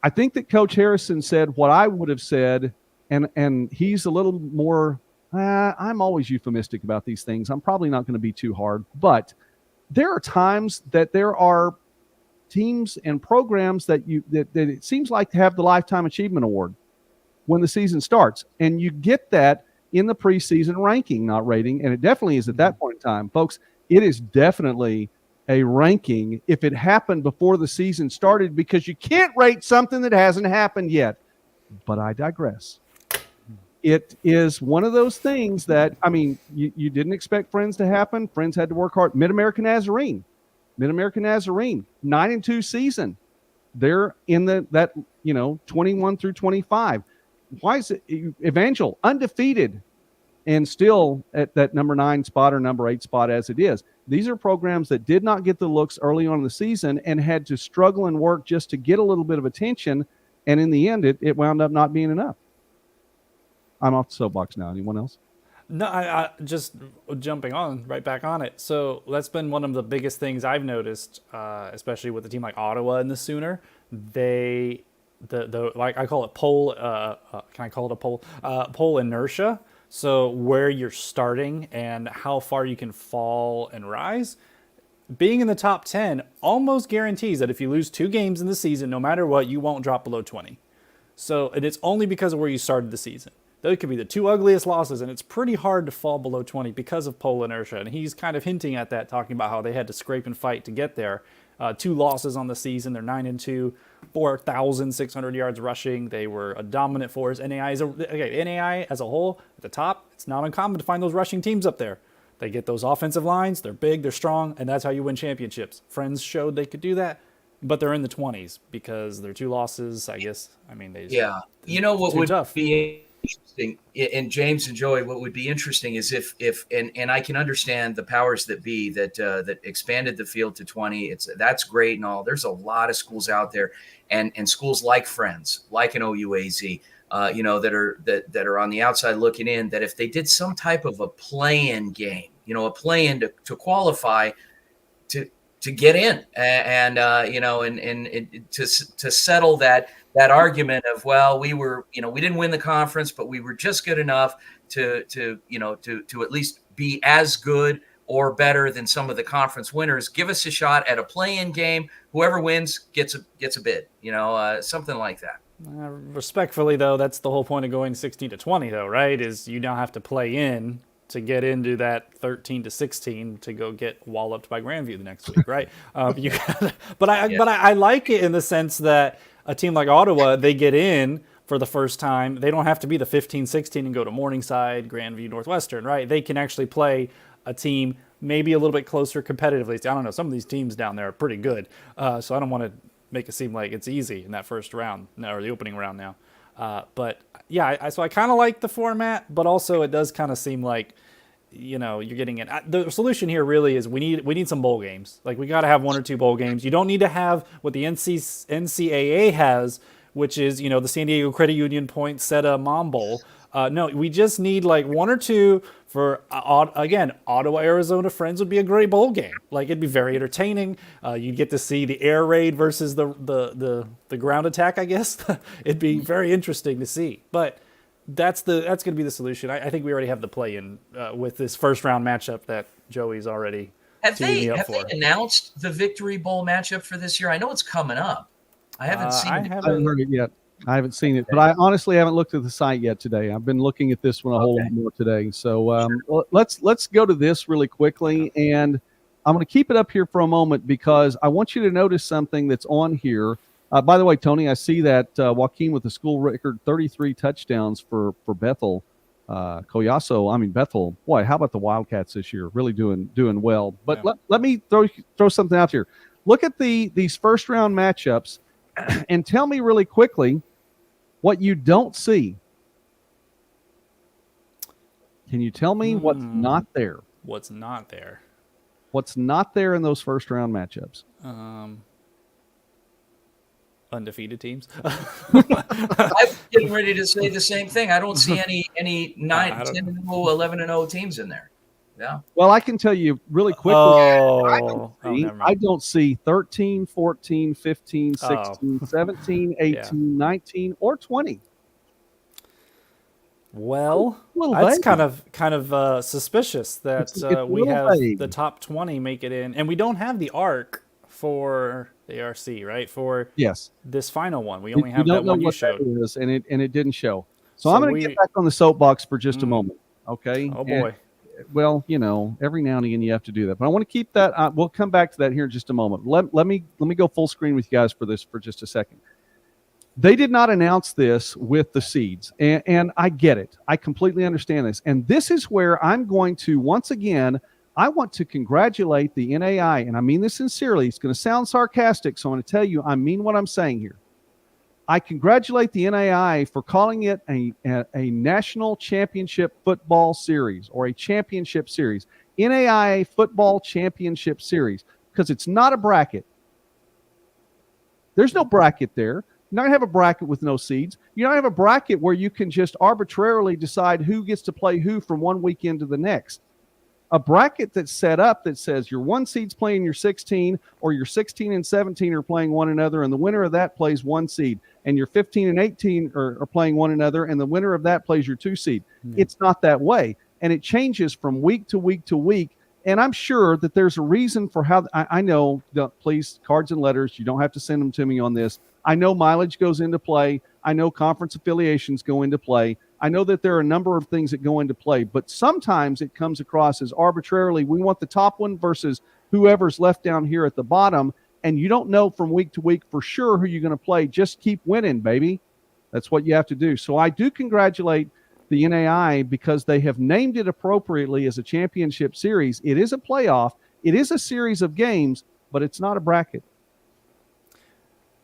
I think that Coach Harrison said what I would have said, and he's a little more, I'm always euphemistic about these things. I'm probably not going to be too hard, but there are times that there are teams and programs that it seems like to have the Lifetime Achievement Award when the season starts. And you get that in the preseason ranking, not rating. And it definitely is at that point in time. Folks, it is definitely a ranking if it happened before the season started, because you can't rate something that hasn't happened yet. But I digress. It is one of those things that, I mean, you didn't expect Friends to happen. Friends had to work hard. Mid-American Nazarene, 9-2 season. They're in that 21 through 25. Why is it Evangel undefeated and still at that number 9 spot or number 8 spot as it is? These are programs that did not get the looks early on in the season and had to struggle and work just to get a little bit of attention. And in the end, it wound up not being enough. I'm off the soapbox now. Anyone else? No, I just jumping on right back on it. So that's been one of the biggest things I've noticed, especially with a team like Ottawa and the Sooner. The like I call it pole. Can I call it a pole? Pole inertia. So where you're starting and how far you can fall and rise. Being in the top 10 almost guarantees that if you lose 2 games in the season, no matter what, you won't drop below 20. So, and it's only because of where you started the season. Those could be the 2 ugliest losses, and it's pretty hard to fall below 20 because of pole inertia. And he's kind of hinting at that, talking about how they had to scrape and fight to get there. 2 losses on the season. They're 9-2, 4,600 yards rushing. They were a dominant force. NAIA as a whole, at the top, it's not uncommon to find those rushing teams up there. They get those offensive lines. They're big, they're strong, and that's how you win championships. Friends showed they could do that, but they're in the 20s because they're 2 losses, I guess. I mean, what would be interesting, and James and Joey, what would be interesting is if and I can understand the powers that be that expanded the field to 20. That's great and all. There's a lot of schools out there, and schools like Friends, like an OUAZ, that are on the outside looking in. That if they did some type of a play-in game, a play-in to qualify to get in, and to settle that argument of, well, we didn't win the conference, but we were just good enough to at least be as good or better than some of the conference winners. Give us a shot at a play-in game. Whoever wins gets a bid. Something like that. Respectfully, though, that's the whole point of going 16-20, though, right? Is you now have to play in to get into that 13-16 to go get walloped by Grandview the next week, right? But I like it in the sense that a team like Ottawa, they get in for the first time. They don't have to be the 15-16 and go to Morningside, Grandview, Northwestern, right? They can actually play a team maybe a little bit closer competitively. I don't know. Some of these teams down there are pretty good. So I don't want to make it seem like it's easy in that first round or the opening round now. But yeah, so I kind of like the format, but also it does kind of seem like, you're getting it. The solution here really is we need some bowl games. Like we got to have 1 or 2 bowl games. You don't need to have what the NCAA has, which is, the San Diego Credit Union Poinsettia Mom Bowl. No, we just need like 1 or 2 for, again, Ottawa, Arizona Friends would be a great bowl game. Like it'd be very entertaining. You'd get to see the air raid versus the ground attack, I guess. It'd be very interesting to see. But that's going to be the solution. I think we already have the play in with this first round matchup that Joey's already teeing me up for. Have they announced the Victory Bowl matchup for this year? I know it's coming up. I haven't seen it. I haven't heard it yet. I haven't seen it, but I honestly haven't looked at the site yet today. I've been looking at this one a whole lot more today. So well, let's go to this really quickly, and I'm going to keep it up here for a moment because I want you to notice something that's on here. By the way, Tony, I see that Joaquin with the school record 33 touchdowns for Bethel. Bethel. Boy, how about the Wildcats this year? Really doing well. But let me throw something out here. Look at these first round matchups, and tell me really quickly what you don't see. Can you tell me what's not there? What's not there? What's not there in those first round matchups? Undefeated teams. I'm getting ready to say the same thing. I don't see any 9, 10, 11-0 teams in there. Yeah. Well, I can tell you really quickly. I don't see 13, 14, 15, 16, 17, 18, 19, or 20. Well, that's kind of suspicious that we have the top 20 make it in, and we don't have the ARC for the ARC, right? For this final one, we only have that one you showed, and it didn't show. So I'm going to get back on the soapbox for just a moment, okay? Oh boy. Well, every now and again you have to do that, but I want to keep that. We'll come back to that here in just a moment. Let me go full screen with you guys for this for just a second. They did not announce this with the seeds, and I get it. I completely understand this, and this is where I'm going to once again. I want to congratulate the NAIA, and I mean this sincerely. It's going to sound sarcastic, so I'm going to tell you I mean what I'm saying here. I congratulate the NAIA for calling it a National Championship Football Series or a Championship Series, NAIA Football Championship Series, because it's not a bracket. There's no bracket there. You're not going to have a bracket with no seeds. You don't have a bracket where you can just arbitrarily decide who gets to play who from one weekend to the next. A bracket that's set up that says your 1 seed's playing your 16, or your 16 and 17 are playing one another, and the winner of that plays 1 seed, and your 15 and 18 are playing one another, and the winner of that plays your 2 seed. It's not that way, and it changes from week to week to week, and I'm sure that there's a reason for how I know. Please, cards and letters, you don't have to send them to me on this. I know mileage goes into play. I know conference affiliations go into play. I know that there are a number of things that go into play, but sometimes it comes across as arbitrarily, we want the top one versus whoever's left down here at the bottom, and you don't know from week to week for sure who you're going to play. Just keep winning, baby. That's what you have to do. So I do congratulate the NAIA because they have named it appropriately as a championship series. It is a playoff. It is a series of games, but it's not a bracket.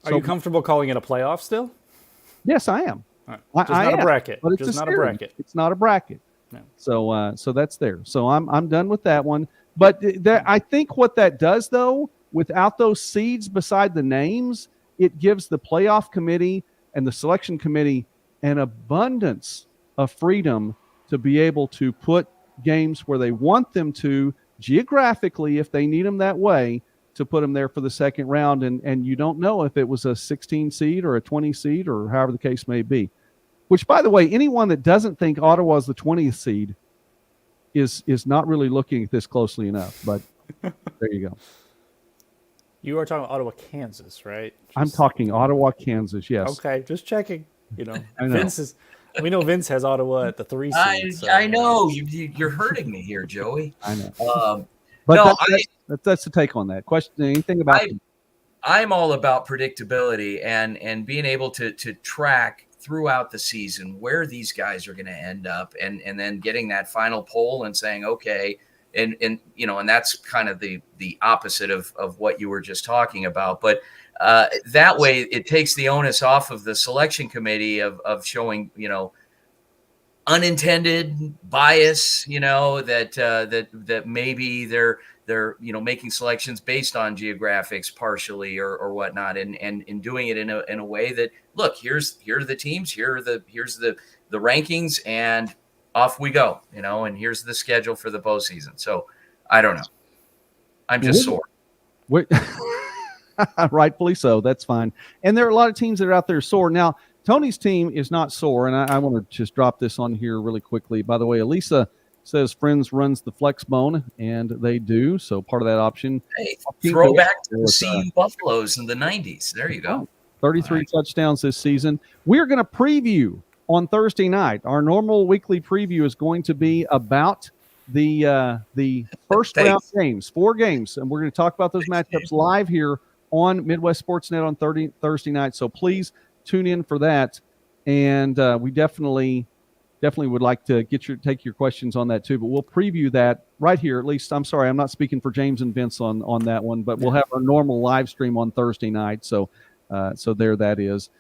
Are you comfortable calling it a playoff still? Yes, I am. Right. Just not a bracket. But it's not a bracket. It's not a bracket. No. So that's there. So I'm done with that one. But I think what that does, though, without those seeds beside the names, it gives the playoff committee and the selection committee an abundance of freedom to be able to put games where they want them to geographically, if they need them that way, to put them there for the second round. And you don't know if it was a 16 seed or a 20 seed or however the case may be. Which, by the way, anyone that doesn't think Ottawa is the 20th seed is not really looking at this closely enough. But there you go. You are talking about Ottawa, Kansas, right? I'm talking Ottawa, Kansas, yes. Okay, just checking. I know. Vince is We know Vince has Ottawa at the 3 seed. I know you're hurting me here, Joey. I know. But no, no, that's the take on that question. Anything about I'm all about predictability and being able to track throughout the season where these guys are going to end up, and then getting that final poll and saying, okay, and that's kind of the opposite of what you were just talking about. But that way it takes the onus off of the selection committee of showing, unintended bias, that maybe they're making selections based on geographics partially or whatnot, and doing it in a way that, look, here are the teams, here's the rankings, and off we go, and here's the schedule for the postseason. So I don't know. I'm just sore. Rightfully so. That's fine. And there are a lot of teams that are out there sore. Now, Tony's team is not sore, and I want to just drop this on here really quickly. By the way, Elisa says Friends runs the flex bone, and they do. So part of that option. Hey, throwback to the CU Buffaloes in the 90s. There you go. 33 touchdowns this season. We're going to preview on Thursday night. Our normal weekly preview is going to be about the first round games, 4 games, and we're going to talk about those matchups live here on Midwest Sportsnet on Thursday night. So please tune in for that, and we definitely would like to take your questions on that too. But we'll preview that right here. At least, I'm sorry, I'm not speaking for James and Vince on that one, but we'll have our normal live stream on Thursday night. So there that is,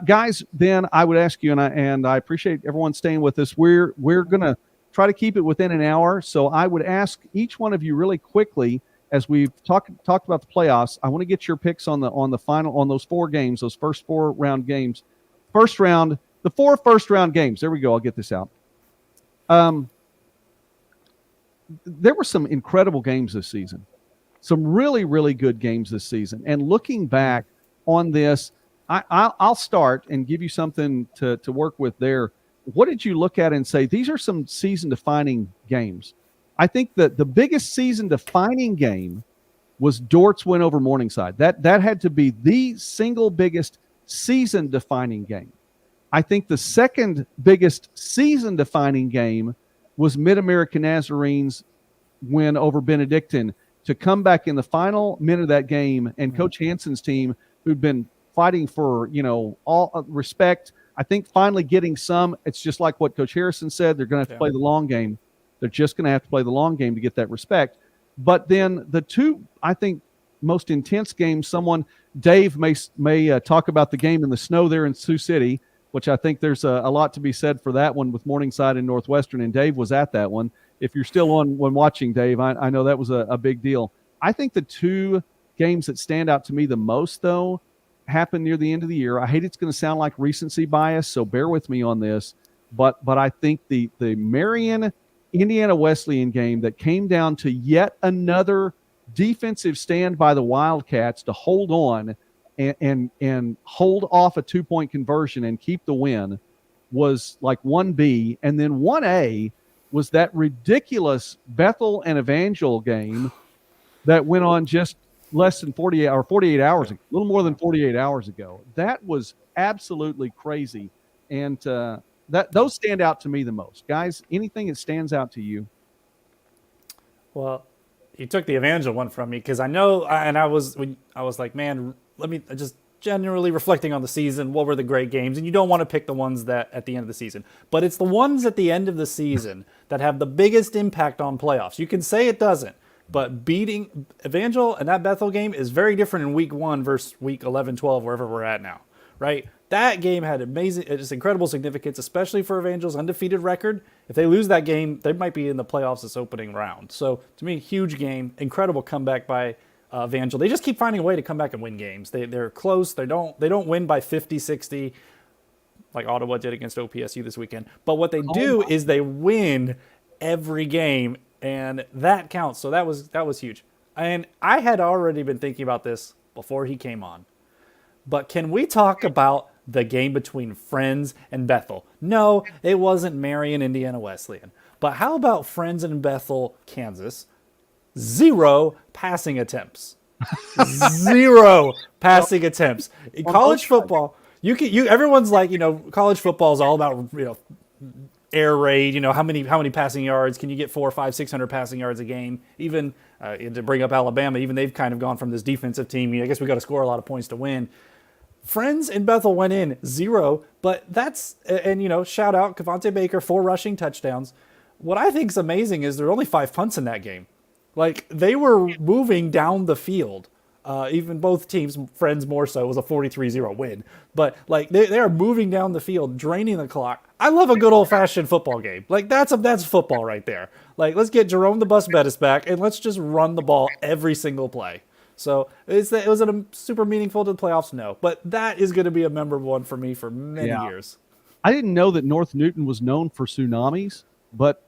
guys. Then I would ask you, and I appreciate everyone staying with us. We're gonna try to keep it within an hour. So I would ask each one of you really quickly, as we've talked about the playoffs. I want to get your picks on the final, on those 4 games, those first 4 round games. The 4 first round games. There we go. I'll get this out. There were some incredible games this season, some really, really good games this season. And looking back on this, I'll start and give you something to work with there. What did you look at and say, these are some season-defining games? I think that the biggest season-defining game was Dort's win over Morningside. That had to be the single biggest season-defining game. I think the second biggest season-defining game was Mid-American Nazarene's win over Benedictine, to come back in the final minute of that game, and Coach Hansen's team, who'd been fighting for all respect, I think finally getting some. It's just like what Coach Harrison said, they're going to have to play the long game. They're just going to have to play the long game to get that respect. But then the 2, I think, most intense games, Dave may talk about the game in the snow there in Sioux City, which I think there's a lot to be said for that one with Morningside and Northwestern, and Dave was at that one. If you're still on when watching, Dave, I know that was a big deal. I think the 2 games that stand out to me the most, though, happened near the end of the year. I hate it's going to sound like recency bias, so bear with me on this. But I think the Marion Indiana Wesleyan game that came down to yet another defensive stand by the Wildcats to hold on and hold off a 2-point conversion and keep the win was like 1B. And then 1A was that ridiculous Bethel and Evangel game that went on just less than 48 hours, a little more than 48 hours ago. That was absolutely crazy. And those stand out to me the most. Guys, anything that stands out to you? Well, you took the Evangel one from me, because I know, and I was like, man, let me just generally reflecting on the season, what were the great games? And you don't want to pick the ones that at the end of the season, but it's the ones at the end of the season that have the biggest impact on playoffs. You can say it doesn't, but beating Evangel and that Bethel game is very different in week 1 versus week 11, 12, wherever we're at now, right? That game had just incredible significance, especially for Evangel's undefeated record. If they lose that game, they might be in the playoffs this opening round. So to me, huge game, incredible comeback by Evangel. They just keep finding a way to come back and win games. They're close. They don't win by 50, 60 like Ottawa did against OPSU this weekend. But what they do is they win every game, and that counts. So that was huge. And I had already been thinking about this before he came on. But can we talk about the game between Friends and Bethel? No, it wasn't Marion, Indiana Wesleyan. But how about Friends and Bethel, Kansas? 0 passing attempts. 0 passing attempts. In college football, Everyone's like, college football is all about, air raid, how many passing yards can you get? 400, 500, 600 passing yards a game. Even to bring up Alabama, even they've kind of gone from this defensive team. I guess we got to score a lot of points to win. Friends in Bethel went in 0, but shout out Kavonte Baker, 4 rushing touchdowns. What I think is amazing is there were only 5 punts in that game. Like, they were moving down the field. Even both teams, Friends more so, it was a 43-0 win. But, like, they are moving down the field, draining the clock. I love a good old-fashioned football game. Like, that's football right there. Like, let's get Jerome the Bus Bettis back, and let's just run the ball every single play. So, was it super meaningful to the playoffs? No. But that is going to be a memorable one for me for many years. I didn't know that North Newton was known for tsunamis, but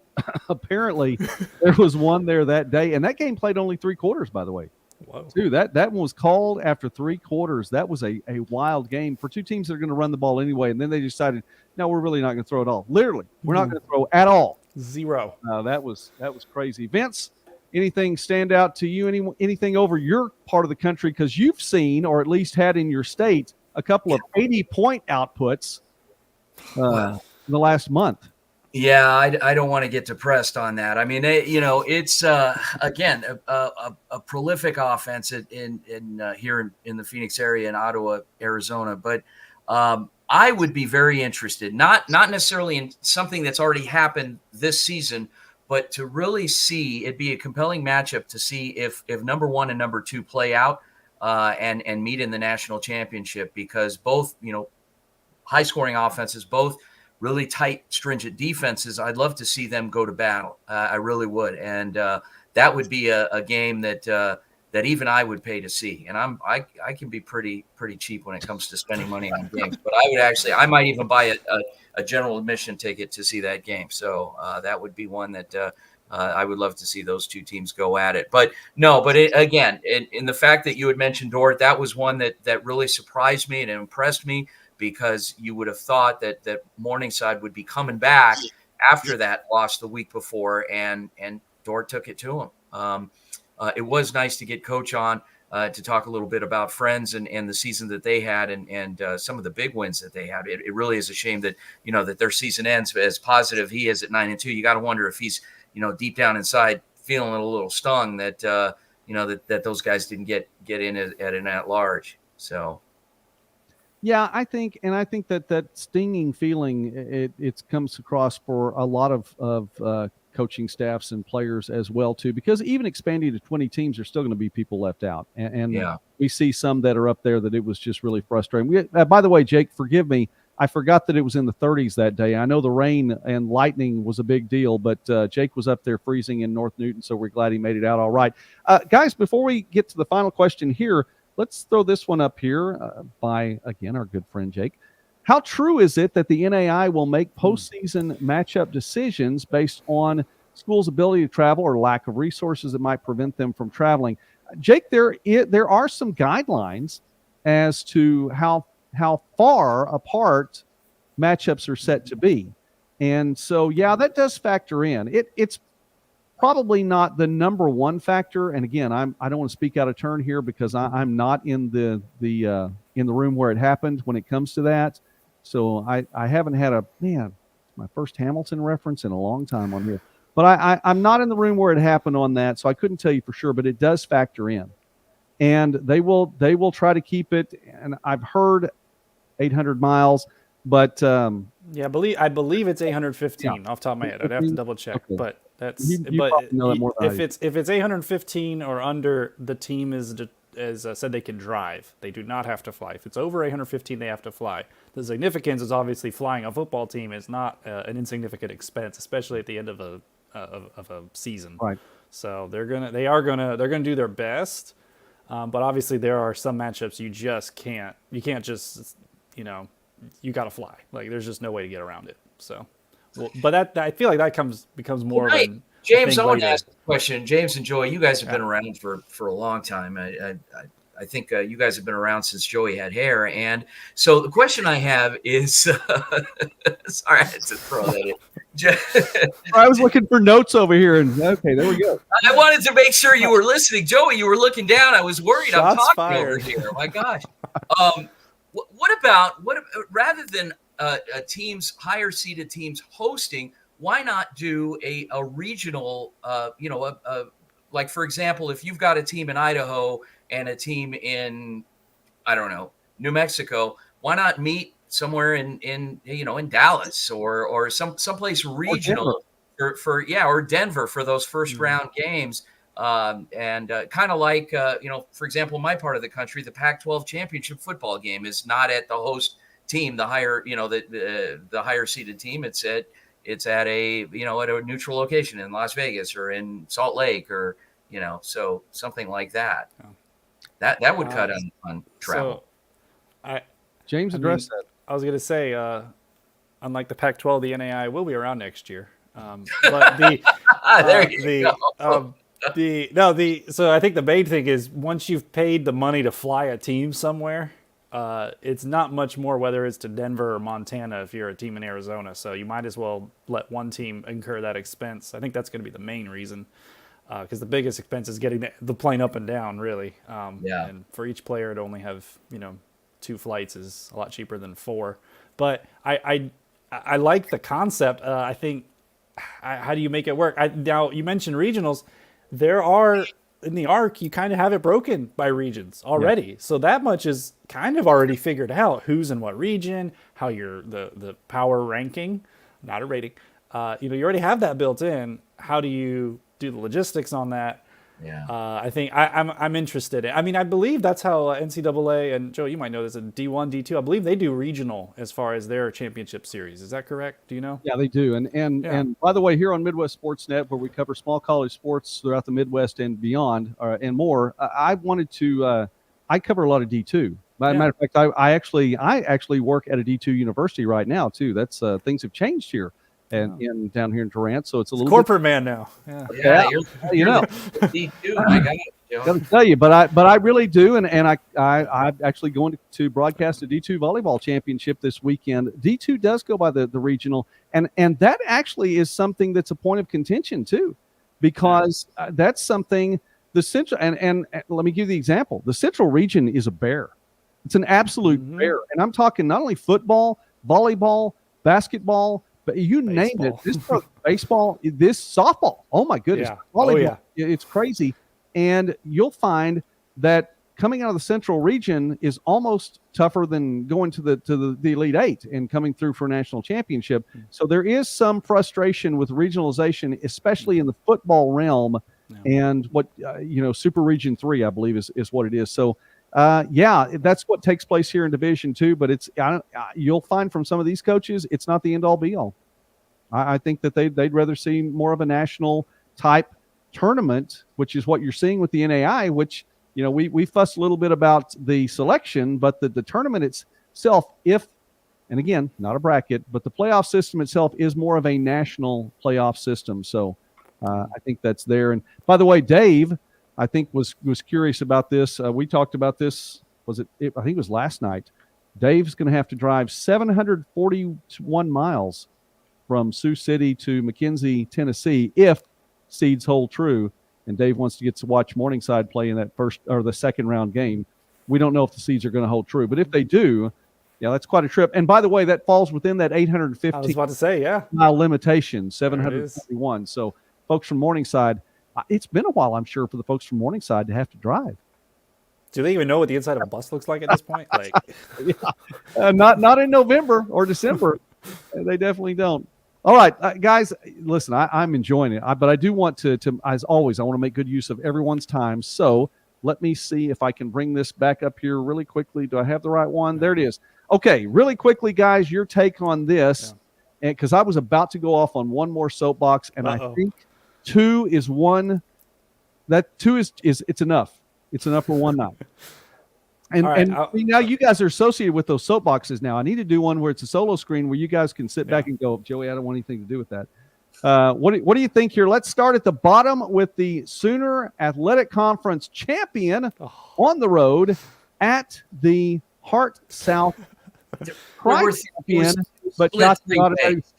apparently there was one there that day. And that game played only 3 quarters, by the way. Whoa. Dude, that one was called after 3 quarters. That was a wild game for 2 teams that are going to run the ball anyway. And then they decided, no, we're really not going to throw at all. Literally, we're not going to throw at all. 0. That was crazy. Vince, anything stand out to you? Anything over your part of the country? Because you've seen, or at least had in your state, a couple of 80-point outputs in the last month. Yeah, I don't want to get depressed on that. I mean, it's again a prolific offense in here in the Phoenix area in Ottawa, Arizona. But I would be very interested, not necessarily in something that's already happened this season, but to really see it be a compelling matchup to see if number 1 and number 2 play out and meet in the national championship, because both high scoring offenses, both really tight, stringent defenses. I'd love to see them go to battle. I really would. And that would be a game that even I would pay to see. And I can be pretty cheap when it comes to spending money on games, but I might even buy a general admission ticket to see that game. So that would be one that I would love to see those 2 teams go at it. But no, again, in the fact that you had mentioned Dort, that was one that really surprised me and impressed me, because you would have thought that Morningside would be coming back after that loss the week before, and Dort took it to him. It was nice to get Coach on to talk a little bit about Friends and the season that they had and some of the big wins that they had. It really is a shame that that their season ends as positive he is at 9-2. You got to wonder if he's deep down inside feeling a little stung that that those guys didn't get in at an at-large. So. Yeah, I think that stinging feeling it comes across for a lot of coaching staffs and players as well too, because even expanding to 20 teams, there's still going to be people left out, and we see some that are up there that it was just really frustrating. By the way, Jake, forgive me, I forgot that it was in the 30s that day. I know the rain and lightning was a big deal, but Jake was up there freezing in North Newton, so we're glad he made it out all right. Guys, before we get to the final question here, let's throw this one up here by, again, our good friend Jake. How true is it that the NAIA will make postseason matchup decisions based on schools' ability to travel or lack of resources that might prevent them from traveling? Jake, there are some guidelines as to how far apart matchups are set to be. And so, yeah, that does factor in. It's probably not the number one factor. And again, I don't want to speak out of turn here because I'm not in the room where it happened when it comes to that. So I haven't had my first Hamilton reference in a long time on here. But I'm not in the room where it happened on that, so I couldn't tell you for sure. But it does factor in, and they will try to keep it. And I've heard 800 miles, but yeah, I believe it's 815 off the top of my head. I'd have to double check, okay. But that's if it's 815 or under, the team is said they can drive. They do not have to fly. If it's over 815, they have to fly. The significance is obviously flying a football team is not an insignificant expense, especially at the end of a season. Right. So they're gonna do their best, but obviously there are some matchups you can't just you got to fly. Like there's just no way to get around it. So, but I feel like that becomes more of an James, I want to ask a question. James and Joey, you guys have been around for a long time. I think you guys have been around since Joey had hair. And so the question I have is, sorry, I had to throw that in. I was looking for notes over here, and okay, there we go. I wanted to make sure you were listening. Joey, you were looking down. I was worried. Shots I'm talking fired over here. My gosh. What about rather than teams, higher seeded teams hosting? Why not do a regional? Like for example, if you've got a team in Idaho and a team in, I don't know, New Mexico, why not meet somewhere in Dallas or someplace regional or Denver for those first round games. And kind of like, for example, my part of the country, the Pac-12 championship football game is not at the host team, the higher, the higher seeded team. It's at a, at a neutral location in Las Vegas or in Salt Lake or, so something like that. Oh. That would cut on travel. So James addressed that. I was going to say, unlike the Pac-12, the NAIA will be around next year. But there you go. So I think the main thing is once you've paid the money to fly a team somewhere, it's not much more whether it's to Denver or Montana if you're a team in Arizona. So you might as well let one team incur that expense. I think that's going to be the main reason, because the biggest expense is getting the plane up and down, really. And for each player to only have 2 flights is a lot cheaper than 4. But I like the concept. I think how do you make it work? Now you mentioned regionals. There are in the ARC, you kind of have it broken by regions already. Yeah. So that much is kind of already figured out who's in what region, how you're the power ranking, not a rating. You already have that built in. How do you do the logistics on that? Yeah. I think I'm interested in. I mean, I believe that's how NCAA, and Joe, you might know this, in D1, D2. I believe they do regional as far as their championship series. Is that correct? Do you know? Yeah, they do. And by the way, here on Midwest Sportsnet, where we cover small college sports throughout the Midwest and beyond, and more, I wanted to. I cover a lot of D2. Matter of fact, I actually work at a D2 university right now too. That's things have changed here. And down here in Durant, so it's a little corporate man now. Yeah, you're D2, my God. Got to tell you, but I really do, and I'm actually going to broadcast a D2 volleyball championship this weekend. D2 does go by the regional, and that actually is something that's a point of contention too, because that's something the central and let me give you the example. The central region is a bear. It's an absolute bear, and I'm talking not only football, volleyball, basketball. But you named it. This baseball, this softball. Oh my goodness! Yeah. Volleyball, it's crazy. And you'll find that coming out of the Central region is almost tougher than going to the Elite Eight and coming through for a national championship. So there is some frustration with regionalization, especially in the football realm. And what Super Region 3, I believe, is what it is. So. That's what takes place here in Division II, but you'll find from some of these coaches, it's not the end-all be-all. I think that they'd rather see more of a national type tournament, which is what you're seeing with the NAIA, which, we fuss a little bit about the selection, but the tournament itself, and again, not a bracket, but the playoff system itself is more of a national playoff system. So I think that's there. And by the way, Dave, I think was curious about this. We talked about this. I think it was last night. Dave's going to have to drive 741 miles from Sioux City to McKenzie, Tennessee, if seeds hold true. And Dave wants to get to watch Morningside play in that first or the second round game. We don't know if the seeds are going to hold true, but if they do, that's quite a trip. And by the way, that falls within that 850 I was about to say, mile limitation, 741. So, folks from Morningside. It's been a while, I'm sure, for the folks from Morningside to have to drive. Do they even know what the inside of a bus looks like at this point? Not in November or December. They definitely don't. All right, guys, listen, I'm enjoying it, but I do want to, as always, I want to make good use of everyone's time. So let me see if I can bring this back up here really quickly. Do I have the right one? There it is. Okay, really quickly, guys, your take on this, and because I was about to go off on one more soapbox, and I think 2 is one. That 2 is it's enough. It's enough for one night. And now you guys are associated with those soapboxes. Now I need to do one where it's a solo screen where you guys can sit back and go, Joey, I don't want anything to do with that. What do you think here? Let's start at the bottom with the Sooner Athletic Conference champion on the road at the Heart South champion. But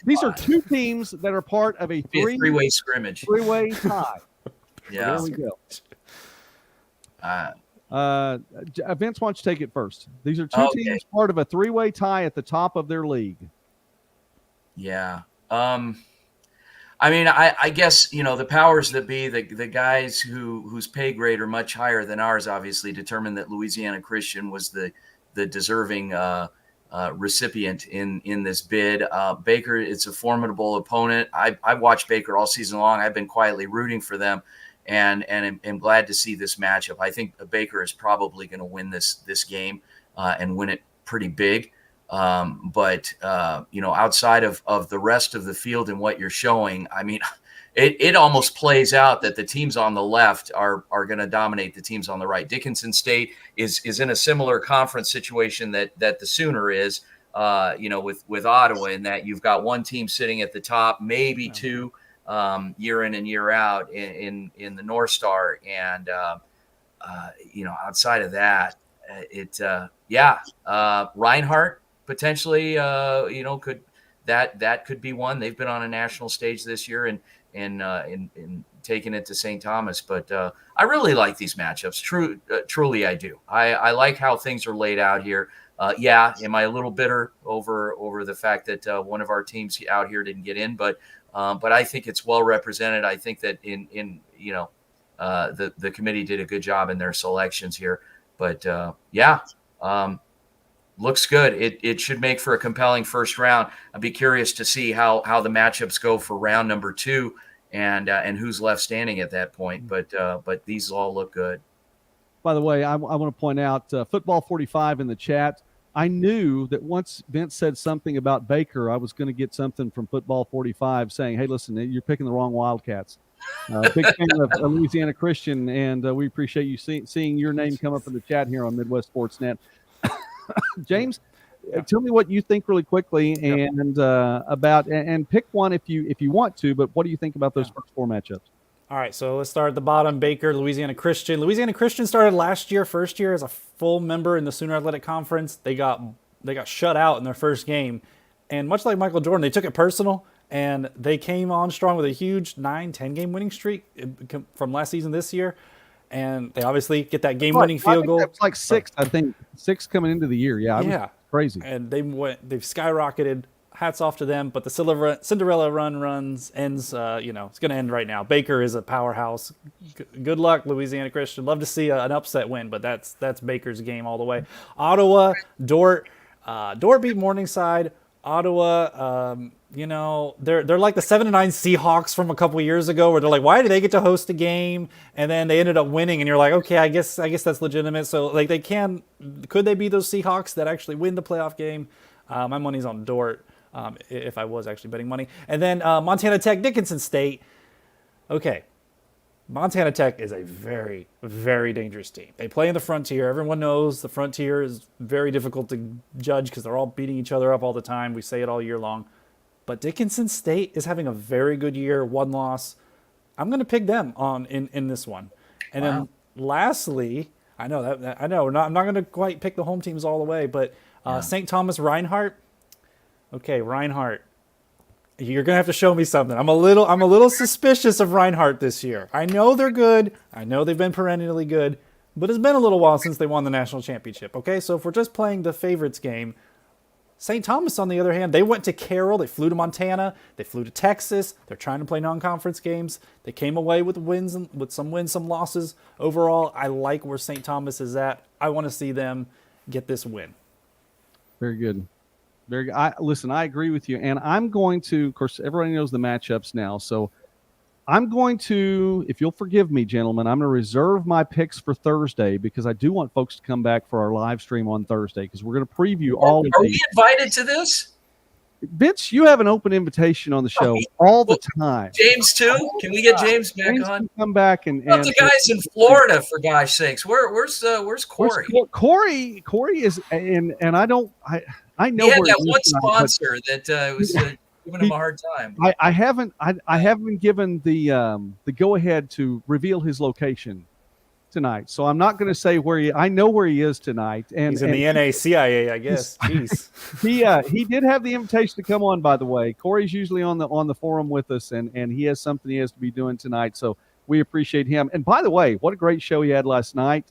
these are 2 teams that are part of a three-way scrimmage, 3-way tie. Yeah, there we go. Vince, why don't you take it first? These are two teams part of a three-way tie at the top of their league. Yeah. I mean, I guess, the powers that be, the guys whose pay grade are much higher than ours, obviously determined that Louisiana Christian was the deserving recipient in this bid. Baker, it's a formidable opponent. I've watched Baker all season long. I've been quietly rooting for them, and am glad to see this matchup. I think Baker is probably going to win this game and win it pretty big. But outside of the rest of the field and what you're showing, I mean, it almost plays out that the teams on the left are going to dominate the teams on the right. Dickinson State is in a similar conference situation that the Sooner is, with Ottawa, in that you've got one team sitting at the top, maybe two, year in and year out in the North Star. And, outside of that, Reinhardt potentially, could be one. They've been on a national stage this year and taking it to St. Thomas. But I really like these matchups. Truly, I do. I like how things are laid out here. Am I a little bitter over the fact that one of our teams out here didn't get in? But I think it's well represented. I think that the committee did a good job in their selections here. But looks good. It should make for a compelling first round. I'd be curious to see how the matchups go for round number 2 and who's left standing at that point. But these all look good. By the way, I want to point out Football 45 in the chat. I knew that once Vince said something about Baker, I was going to get something from Football 45 saying, hey, listen, you're picking the wrong Wildcats. Big fan of Louisiana Christian, and we appreciate you seeing your name come up in the chat here on Midwest Sports Net. James, tell me what you think really quickly and about and pick one if you want to, but what do you think about those first 4 matchups? All right, so let's start at the bottom. Baker, Louisiana Christian. Louisiana Christian started first year as a full member in the Sooner Athletic Conference. They got shut out in their first game, and much like Michael Jordan, they took it personal, and they came on strong with a huge 9-10 game winning streak from last season this year. And they obviously get that game-winning field goal. It's like 6, I think. 6 coming into the year. Yeah. Crazy. And they've skyrocketed. Hats off to them. But the Cinderella run ends. It's going to end right now. Baker is a powerhouse. Good luck, Louisiana Christian. Love to see an upset win, but that's Baker's game all the way. Ottawa, Dort. Dort beat Morningside. Ottawa, they're like the 7-9 Seahawks from a couple years ago, where they're like, why do they get to host a game? And then they ended up winning, and you're like, okay, I guess that's legitimate. So like could they be those Seahawks that actually win the playoff game? My money's on Dort, if I was actually betting money. And then Montana Tech, Dickinson State. Okay. Montana Tech is a very, very dangerous team. They play in the Frontier. Everyone knows the Frontier is very difficult to judge because they're all beating each other up all the time. We say it all year long. But Dickinson State is having a very good year, 1 loss. I'm going to pick them in this one. And then lastly, I'm not going to quite pick the home teams all the way, but St. Thomas Reinhardt. Okay, Reinhardt. You're going to have to show me something. I'm a little suspicious of Reinhardt this year. I know they're good. I know they've been perennially good, but it's been a little while since they won the national championship. Okay, so if we're just playing the favorites game, St. Thomas, on the other hand, they went to Carroll. They flew to Montana. They flew to Texas. They're trying to play non-conference games. They came away with wins, some losses. Overall, I like where St. Thomas is at. I want to see them get this win. Very good. Very good. I agree with you. And I'm going to, of course, everybody knows the matchups now. So I'm going to, if you'll forgive me, gentlemen, I'm going to reserve my picks for Thursday because I do want folks to come back for our live stream on Thursday because we're going to preview all of these. Are we invited to this? Vince, you have an open invitation on the show all the time. James too? Can we get James back on? Come back and the guys in Florida, for gosh sakes. Where's Corey? Corey is, and I know. He had that one sponsor that was giving him a hard time. I haven't given the go ahead to reveal his location tonight, so I'm not going to say where I know where he is tonight. And he's in the NAIA, I guess. Jeez. He did have the invitation to come on. By the way, Corey's usually on the forum with us, and he has something he has to be doing tonight. So we appreciate him. And by the way, what a great show he had last night.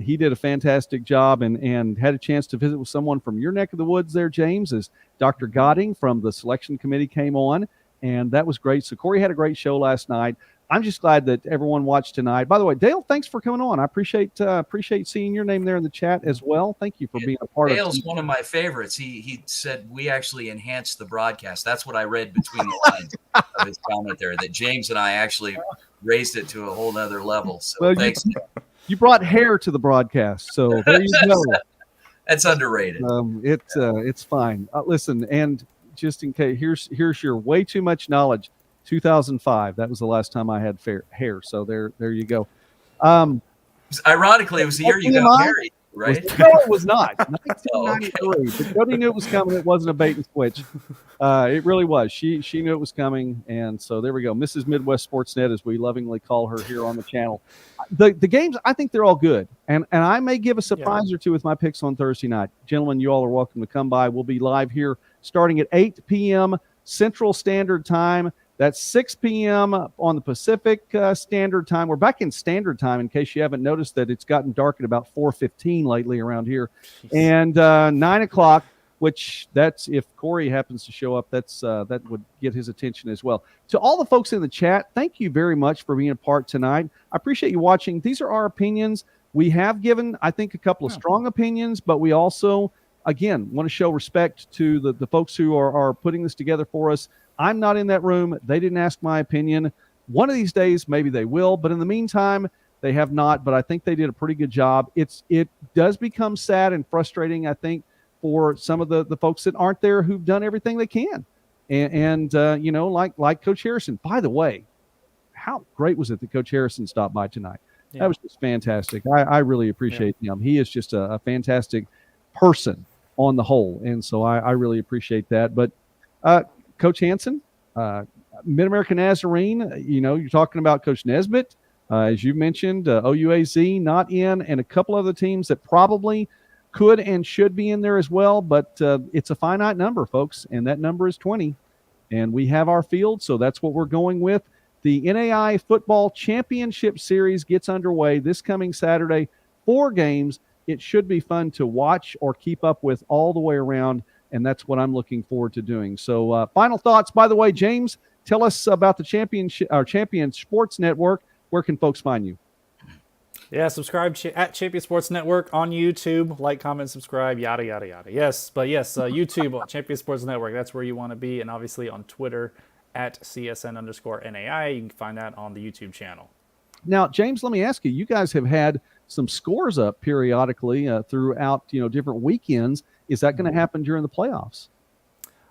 He did a fantastic job and had a chance to visit with someone from your neck of the woods there, James, as Dr. Godding from the selection committee came on, and that was great. So Corey had a great show last night. I'm just glad that everyone watched tonight. By the way, Dale, thanks for coming on. I appreciate seeing your name there in the chat as well. Thank you for being a part of it. Dale's one of my favorites. He said we actually enhanced the broadcast. That's what I read between the lines of his comment there, that James and I actually raised it to a whole nother level. So well, thanks. You brought hair to the broadcast, so there you go. That's underrated. It's fine. Listen, and just in case, here's your way too much knowledge. 2005. That was the last time I had hair. So there you go. Ironically, it was the year you got married, right? No, it was not. 1993. But Jody knew it was coming. It wasn't a bait and switch. It really was. She knew it was coming, and so there we go. Mrs. Midwest Sportsnet, as we lovingly call her here on the channel. The games, I think they're all good, and I may give a surprise or two with my picks on Thursday night. Gentlemen, you all are welcome to come by. We'll be live here starting at 8 p.m. Central Standard Time. That's 6 p.m. on the Pacific Standard Time. We're back in Standard Time, in case you haven't noticed that it's gotten dark at about 4:15 lately around here. Jeez. And 9 o'clock, which that's if Corey happens to show up, that would get his attention as well. To all the folks in the chat, thank you very much for being a part tonight. I appreciate you watching. These are our opinions. We have given, I think, a couple of strong opinions, but we also, again, want to show respect to the folks who are putting this together for us. I'm not in that room. They didn't ask my opinion. One of these days, maybe they will. But in the meantime, they have not. But I think they did a pretty good job. It does become sad and frustrating, I think, for some of the folks that aren't there who've done everything they can. And you know, like Coach Harrison. By the way, how great was it that Coach Harrison stopped by tonight? Yeah. That was just fantastic. I really appreciate him. He is just a fantastic person on the whole. And so I really appreciate that. But Coach Hansen, Mid-American Nazarene, you know, you're talking about Coach Nesbitt, as you mentioned, OUAZ not in, and a couple other teams that probably could and should be in there as well. But it's a finite number, folks, and that number is 20. And we have our field, so that's what we're going with. The NAIA Football Championship Series gets underway this coming Saturday. 4 games. It should be fun to watch or keep up with all the way around. And that's what I'm looking forward to doing. So final thoughts. By the way, James, tell us about the Champion Sports Network. Where can folks find you? Yeah, subscribe at Champion Sports Network on YouTube. Like, comment, subscribe, yada, yada, yada. Yes, YouTube, Champion Sports Network. That's where you want to be. And obviously on Twitter at CSN_NAIA. You can find that on the YouTube channel. Now, James, let me ask you. You guys have had some scores up periodically throughout different weekends. Is that going to happen during the playoffs?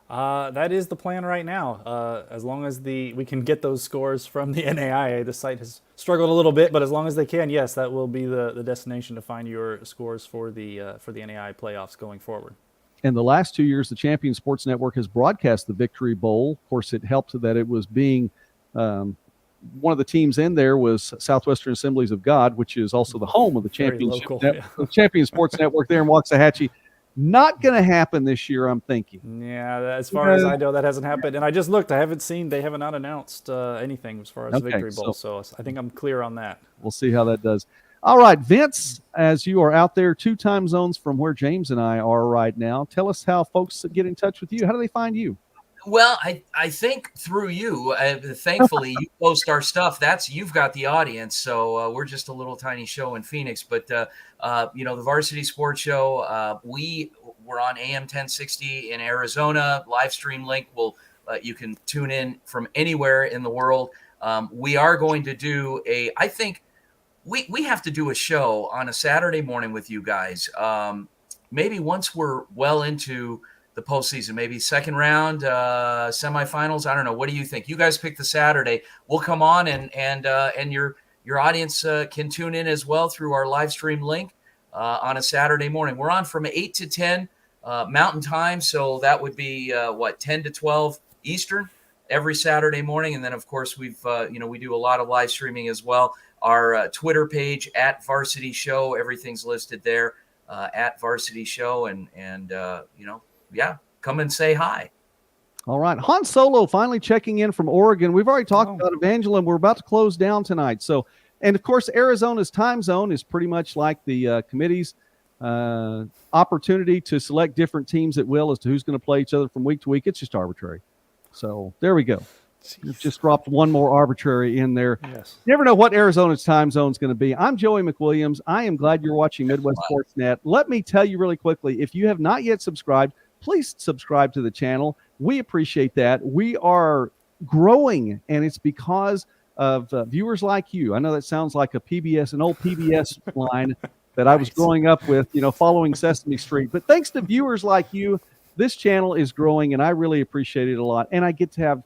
That is the plan right now. As long as we can get those scores from the NAIA. The site has struggled a little bit, but as long as they can, yes, that will be the destination to find your scores for the NAIA playoffs going forward. And the last 2 years, the Champion Sports Network has broadcast the Victory Bowl. Of course, it helped that it was being one of the teams in there was Southwestern Assemblies of God, which is also the home of the Champion Sports Network there in Waxahachie. Not going to happen this year, I'm thinking. Yeah, as far as I know, that hasn't happened. And I just looked. They have not announced anything as far as Victory Bowl. So I think I'm clear on that. We'll see how that does. All right, Vince, as you are out there 2 time zones from where James and I are right now, tell us how folks get in touch with you. How do they find you? Well, I think through you, thankfully, you post our stuff. You've got the audience. So we're just a little tiny show in Phoenix. But, the Varsity Sports Show, we're on AM 1060 in Arizona. Live stream link you can tune in from anywhere in the world. We are going to do I think we have to do a show on a Saturday morning with you guys. Maybe once we're well into the postseason, maybe second round, semifinals. I don't know. What do you think? You guys pick the Saturday. We'll come on and your audience can tune in as well through our live stream link on a Saturday morning. We're on from 8 to 10 Mountain Time, so that would be 10 to 12 Eastern every Saturday morning. And then of course we do a lot of live streaming as well. Our Twitter page at Varsity Show, everything's listed there at Varsity Show, and come and say hi. All right. Han Solo finally checking in from Oregon. We've already talked about Evangeline. We're about to close down tonight. So And of course, Arizona's time zone is pretty much like the committee's opportunity to select different teams at will as to who's going to play each other from week to week. It's just arbitrary. So there we go. You've just dropped one more arbitrary in there. Yes. You never know what Arizona's time zone is going to be. I'm Joey McWilliams. I am glad you're watching Midwest Sports Net. Let me tell you really quickly, if you have not yet subscribed, please subscribe to the channel. We appreciate that. We are growing, and it's because of viewers like you. I know that sounds like an old PBS line that I was growing up with, following Sesame Street. But thanks to viewers like you, this channel is growing, and I really appreciate it a lot. And I get to have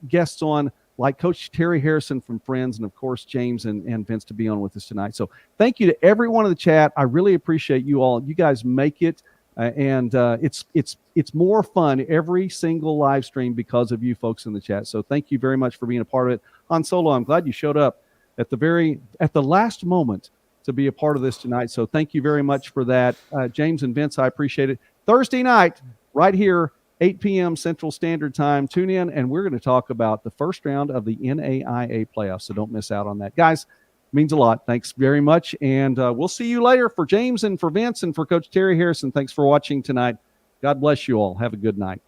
guests on like Coach Terry Harrison from Friends, and of course James and Vince to be on with us tonight. So thank you to everyone in the chat. I really appreciate you all. You guys make it, and it's more fun every single live stream because of you folks in the chat. So thank you very much for being a part of it. Han Solo, I'm glad you showed up at the last moment to be a part of this tonight. So thank you very much for that. James and Vince, I appreciate it. Thursday night, right here, 8 p.m. Central Standard Time. Tune in, and we're going to talk about the first round of the NAIA playoffs. So don't miss out on that. Guys, means a lot. Thanks very much. And we'll see you later. For James and for Vince and for Coach Terry Harrison, thanks for watching tonight. God bless you all. Have a good night.